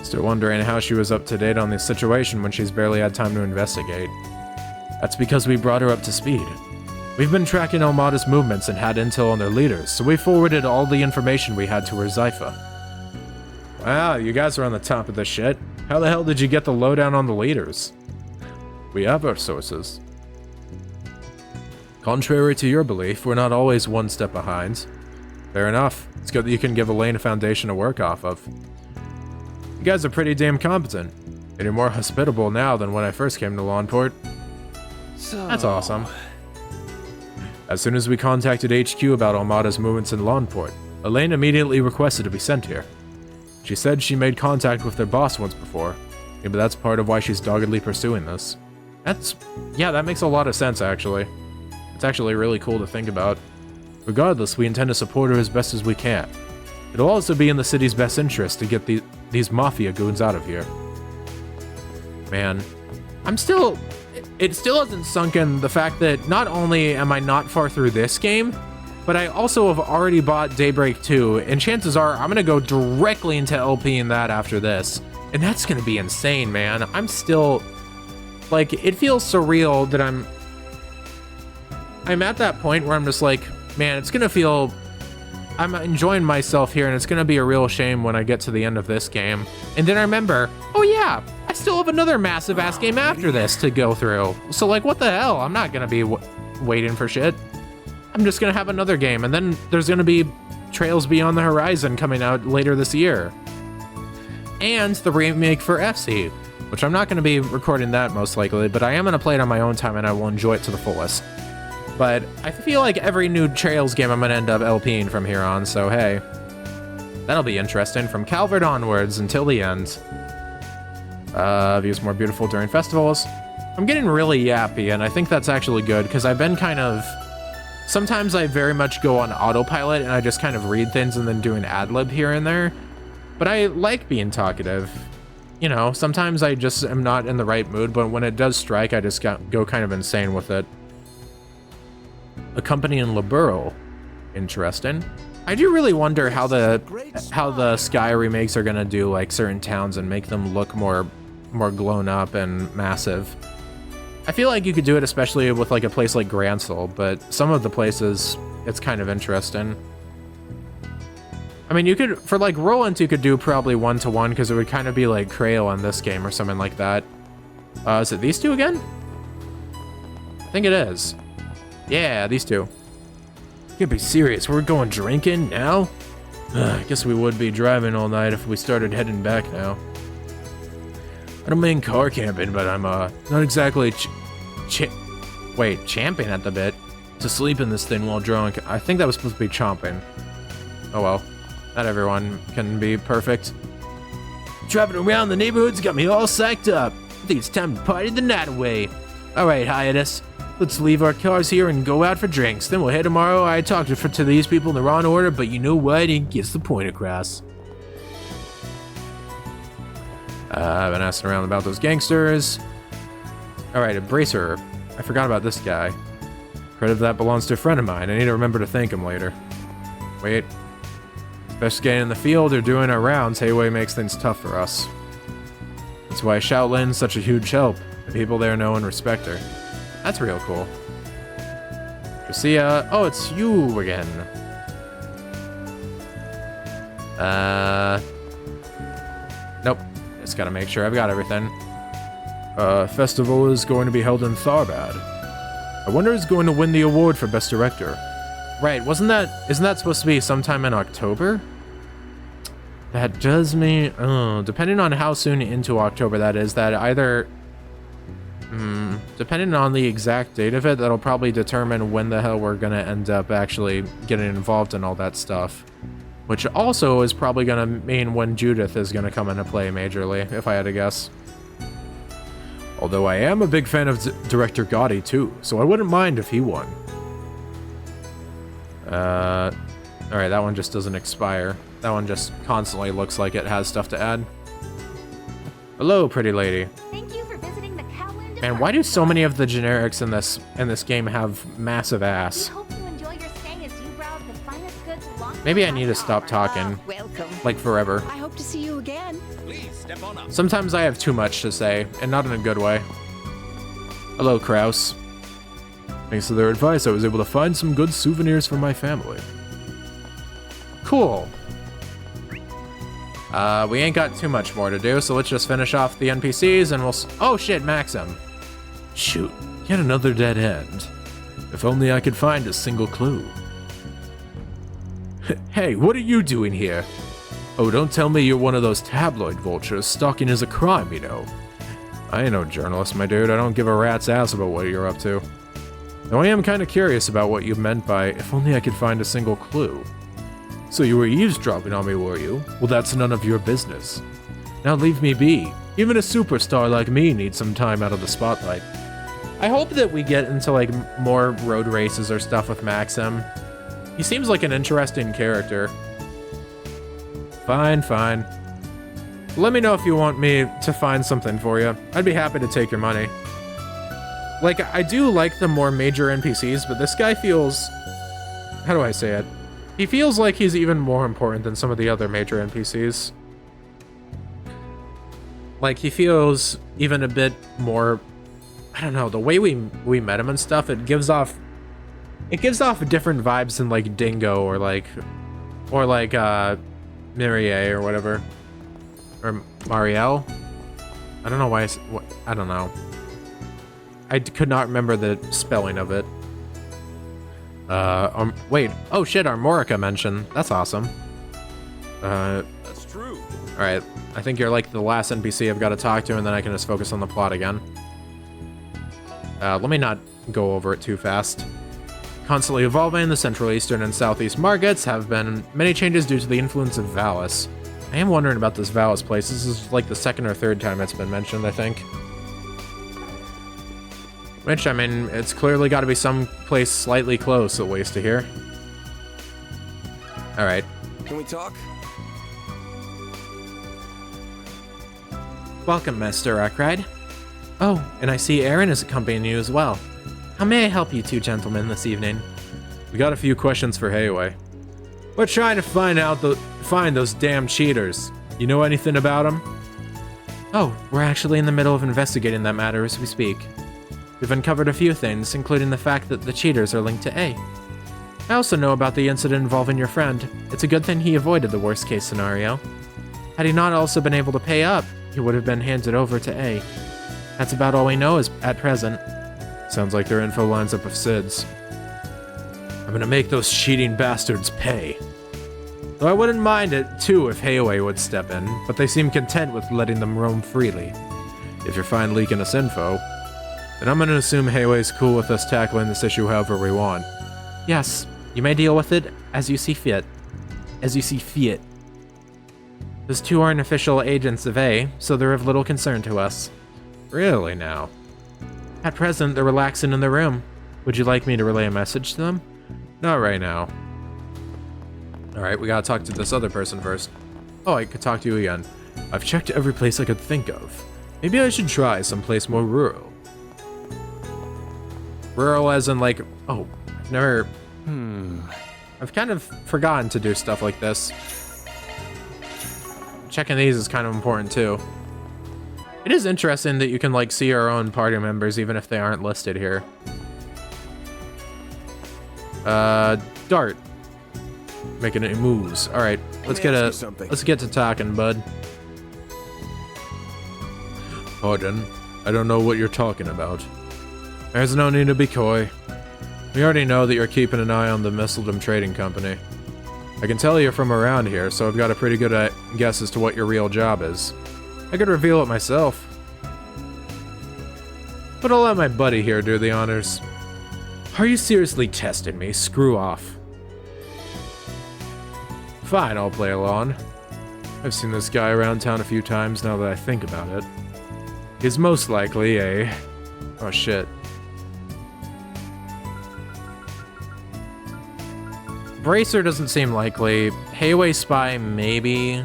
Still wondering how she was up to date on this situation when she's barely had time to investigate. That's because we brought her up to speed. We've been tracking Almada's movements and had intel on their leaders, so we forwarded all the information we had to her Zypha. Wow, you guys are on the top of this shit. How the hell did you get the lowdown on the leaders? We have our sources. Contrary to your belief, we're not always one step behind. Fair enough. It's good that you can give Elaine a foundation to work off of. You guys are pretty damn competent. And you're more hospitable now than when I first came to Lawnport. So... That's awesome. As soon as we contacted HQ about Almada's movements in Lawnport, Elaine immediately requested to be sent here. She said she made contact with their boss once before. Maybe that's part of why she's doggedly pursuing this. Yeah, that makes a lot of sense, actually. It's actually really cool to think about. Regardless, we intend to support her as best as we can. It'll also be in the city's best interest to get these mafia goons out of here. Man, it still hasn't sunk in the fact that not only am I not far through this game, but I also have already bought Daybreak 2, and chances are I'm gonna go directly into LPing that after this. And that's gonna be insane, man. I'm still, like, it feels surreal that I'm at that point where I'm just like, man, it's gonna feel, I'm enjoying myself here, and it's gonna be a real shame when I get to the end of this game. And then I remember, oh yeah, I still have another massive ass game after this to go through. So like, what the hell? I'm not gonna be waiting for shit. I'm just gonna have another game, and then there's gonna be Trails Beyond the Horizon coming out later this year. And the remake for FC, which I'm not gonna be recording that most likely, but I am gonna play it on my own time and I will enjoy it to the fullest. But I feel like every new Trails game I'm gonna end up LPing from here on, so hey. That'll be interesting, from Calvert onwards until the end. Views more beautiful during festivals. I'm getting really yappy, and I think that's actually good, because I've been kind of... Sometimes I very much go on autopilot, and I just kind of read things and then do an ad-lib here and there. But I like being talkative. You know, sometimes I just am not in the right mood, but when it does strike, I just go kind of insane with it. A company in Liberal. Interesting. I do really wonder how the Sky remakes are gonna do like certain towns and make them look more grown up and massive. I feel like you could do it especially with like a place like Gransel, but some of the places it's kind of interesting. I mean, you could, for like Roland, you could do probably 1-to-1 because it would kind of be like Krail in this game or something like that. Is it these two again? I think it is. Yeah, these two. You can't be serious. We're going drinking now? I guess we would be driving all night if we started heading back now. I don't mean car camping, but I'm not exactly champing at the bit to sleep in this thing while drunk. I think that was supposed to be chomping. Oh well. Not everyone can be perfect. Driving around the neighborhood's got me all psyched up. I think it's time to party the night away. Alright, Hiatus. Let's leave our cars here and go out for drinks. Then we'll head tomorrow. I talked to these people in the wrong order, but you know what? It gets the point across. I've been asking around about those gangsters. Alright, a bracer. I forgot about this guy. Credit of that belongs to a friend of mine. I need to remember to thank him later. Wait. Best getting in the field or doing our rounds, Hayway makes things tough for us. That's why Shaolin's such a huge help. The people there know and respect her. That's real cool. Lucia, oh, it's you again. Nope. Just gotta make sure I've got everything. Festival is going to be held in Tharbad. I wonder who's going to win the award for Best Director. Right, isn't that supposed to be sometime in October? That does mean, depending on how soon into October that is, that either, depending on the exact date of it, that'll probably determine when the hell we're gonna end up actually getting involved in all that stuff. Which also is probably gonna mean when Judith is gonna come into play majorly, if I had to guess. Although I am a big fan of Director Gotti too, so I wouldn't mind if he won. Alright, that one just doesn't expire. That one just constantly looks like it has stuff to add. Hello, pretty lady. Thank you for visiting the Kowloon. Man, why do so many of the generics in this game have massive We ass? hope you enjoy your stay as you browse the finest goods along. Maybe I need to stop talking. Welcome. Like forever. I hope to see you again. Please step on up. Sometimes I have too much to say, and not in a good way. Hello, Kraus. Thanks to their advice, I was able to find some good souvenirs for my family. Cool. We ain't got too much more to do, so let's just finish off the NPCs and we'll oh shit, Maxim. Shoot, yet another dead end. If only I could find a single clue. Hey, what are you doing here? Oh, don't tell me you're one of those tabloid vultures. Stalking is a crime, you know. I ain't no journalist, my dude. I don't give a rat's ass about what you're up to. Though I am kind of curious about what you meant by, if only I could find a single clue. So you were eavesdropping on me, were you? Well, that's none of your business. Now leave me be. Even a superstar like me needs some time out of the spotlight. I hope that we get into like more road races or stuff with Maxim. He seems like an interesting character. Fine, fine. Let me know if you want me to find something for you. I'd be happy to take your money. Like, I do like the more major NPCs, but this guy feels... How do I say it? He feels like he's even more important than some of the other major NPCs. Like, he feels even a bit more... I don't know, the way we met him and stuff, it gives off different vibes than, like, Dingo or, like, Or like, Mirie or whatever. Or Marielle? I don't know why I don't know. I could not remember the spelling of it. Wait. Oh shit, Armorica mentioned. That's awesome. That's true. Alright. I think you're like the last NPC I've got to talk to, and then I can just focus on the plot again. Let me not go over it too fast. Constantly evolving, the Central Eastern and Southeast markets have been many changes due to the influence of Valis. I am wondering about this Valis place. This is like the second or third time it's been mentioned, I think. Which, I mean, it's clearly got to be some place slightly close, at least, to here. Alright. Can we talk? Welcome, Master Arkride. Oh, and I see Aaron is accompanying you as well. How may I help you two gentlemen this evening? We got a few questions for Hayway. We're trying to find those damn cheaters. You know anything about them? Oh, we're actually in the middle of investigating that matter as we speak. We've uncovered a few things, including the fact that the cheaters are linked to A. I also know about the incident involving your friend. It's a good thing he avoided the worst case scenario. Had he not also been able to pay up, he would have been handed over to A. That's about all we know at present. Sounds like their info lines up with Sid's. I'm gonna make those cheating bastards pay. Though I wouldn't mind it, too, if Hayway would step in, but they seem content with letting them roam freely. If you're fine leaking us info, then I'm gonna assume Hayway's cool with us tackling this issue however we want. Yes, you may deal with it as you see fit. As you see fit. Those two aren't official agents of A, so they're of little concern to us. Really now? At present, they're relaxing in their room. Would you like me to relay a message to them? Not right now. Alright, we gotta talk to this other person first. Oh, I could talk to you again. I've checked every place I could think of. Maybe I should try someplace more rural. Rural as in like, oh, I've never... I've kind of forgotten to do stuff like this. Checking these is kind of important too. It is interesting that you can like see our own party members even if they aren't listed here. Dart. Making any moves. Alright, let's get to talking, bud. Pardon, I don't know what you're talking about. There's no need to be coy. We already know that you're keeping an eye on the Mistledom Trading Company. I can tell you're from around here, so I've got a pretty good guess as to what your real job is. I could reveal it myself. But I'll let my buddy here do the honors. Are you seriously testing me? Screw off. Fine, I'll play along. I've seen this guy around town a few times now that I think about it. He's most likely a... Oh shit. Bracer doesn't seem likely. Hayway Spy, maybe.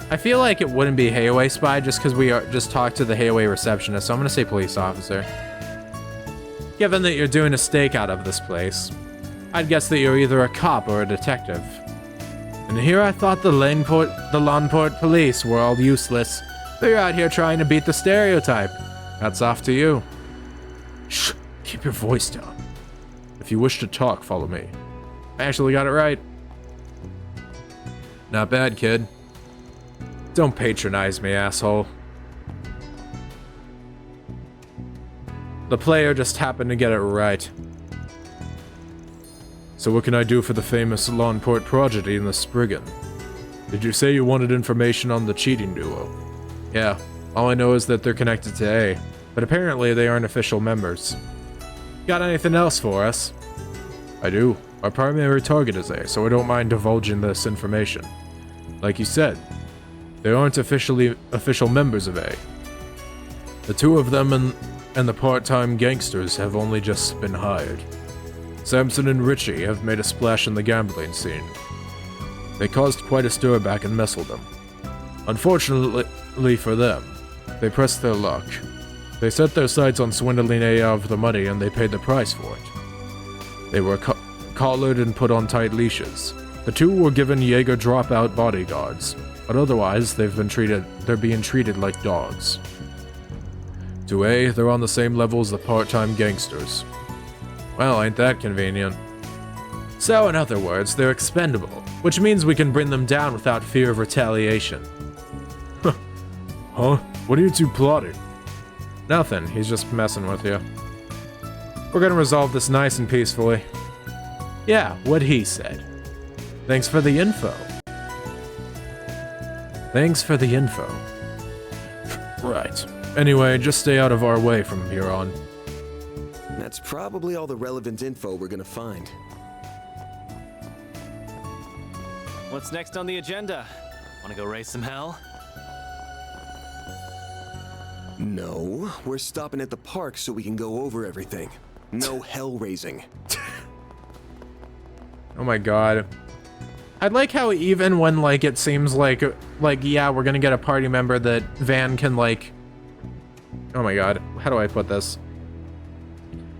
I feel like it wouldn't be Hayway Spy just because we just talked to the Hayway receptionist, so I'm gonna say police officer. Given that you're doing a stakeout of this place, I'd guess that you're either a cop or a detective. And here I thought the Lawnport police were all useless. They're out here trying to beat the stereotype. That's off to you. Shh, keep your voice down. If you wish to talk, follow me. I actually got it right. Not bad, kid. Don't patronize me, asshole. The player just happened to get it right. So what can I do for the famous Lawnport prodigy in the Spriggan? Did you say you wanted information on the cheating duo? Yeah, all I know is that they're connected to A, but apparently they aren't official members. Got anything else for us? I do. Our primary target is A, so I don't mind divulging this information. Like you said, they aren't official members of A. The two of them and the part-time gangsters have only just been hired. Samson and Richie have made a splash in the gambling scene. They caused quite a stir back in Mistledom. Unfortunately for them, they pressed their luck. They set their sights on swindling A of the money and they paid the price for it. They were collared and put on tight leashes. The two were given Jaeger dropout bodyguards, but otherwise they're being treated like dogs. To A, they're on the same level as the part-time gangsters. Well, ain't that convenient. So, in other words, they're expendable, which means we can bring them down without fear of retaliation. Huh? What are you two plotting? Nothing, he's just messing with you. We're gonna resolve this nice and peacefully. Yeah, what he said. Thanks for the info. Thanks for the info. Right. Anyway, just stay out of our way from here on. That's probably all the relevant info we're gonna find. What's next on the agenda? Wanna go raise some hell? No, we're stopping at the park so we can go over everything. No hell raising. Oh my god. I like how even when, like, it seems like, yeah, we're gonna get a party member that Van can, like... Oh my god, how do I put this?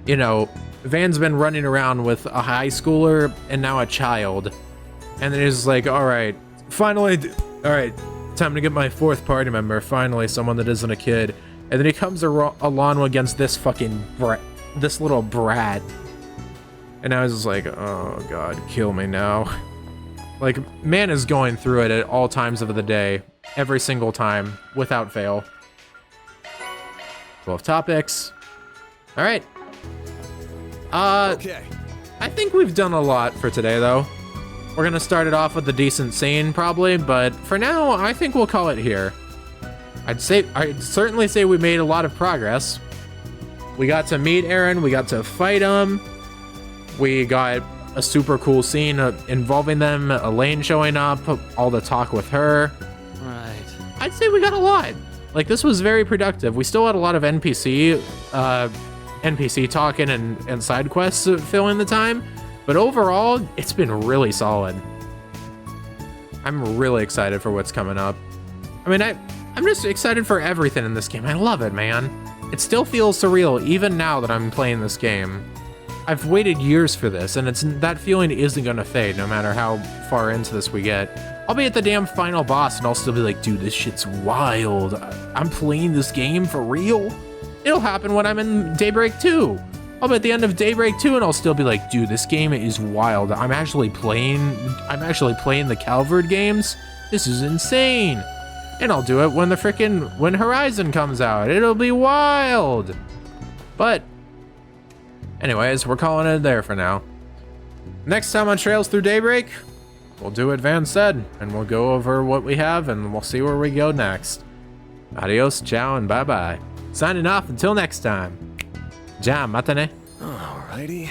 You know, Van's been running around with a high schooler and now a child. And then he's like, alright, finally, alright, time to get my fourth party member, finally, someone that isn't a kid. And then he comes along against this fucking this little brat. And I was just like, oh god, kill me now. Like, man is going through it at all times of the day, every single time, without fail. 12 topics. Alright. Okay. I think we've done a lot for today, though. We're gonna start it off with a decent scene, probably, but for now, I think we'll call it here. I'd certainly say we made a lot of progress. We got to meet Aaron, we got to fight him, we got a super cool scene involving them, Elaine showing up, all the talk with her. Right. I'd say we got a lot. Like, this was very productive. We still had a lot of NPC talking and side quests filling the time, but overall, it's been really solid. I'm really excited for what's coming up. I mean, I'm just excited for everything in this game. I love it, man. It still feels surreal, even now that I'm playing this game. I've waited years for this, and that feeling isn't gonna fade, no matter how far into this we get. I'll be at the damn final boss, and I'll still be like, dude, this shit's wild. I'm playing this game for real. It'll happen when I'm in Daybreak 2. I'll be at the end of Daybreak 2, and I'll still be like, dude, this game is wild. I'm actually playing the Calvard games. This is insane. And I'll do it when when Horizon comes out. It'll be wild. But anyways, we're calling it there for now. Next time on Trails Through Daybreak, we'll do what Van said, and we'll go over what we have, and we'll see where we go next. Adios, ciao, and bye-bye. Signing off until next time. Ja, matane. Alrighty.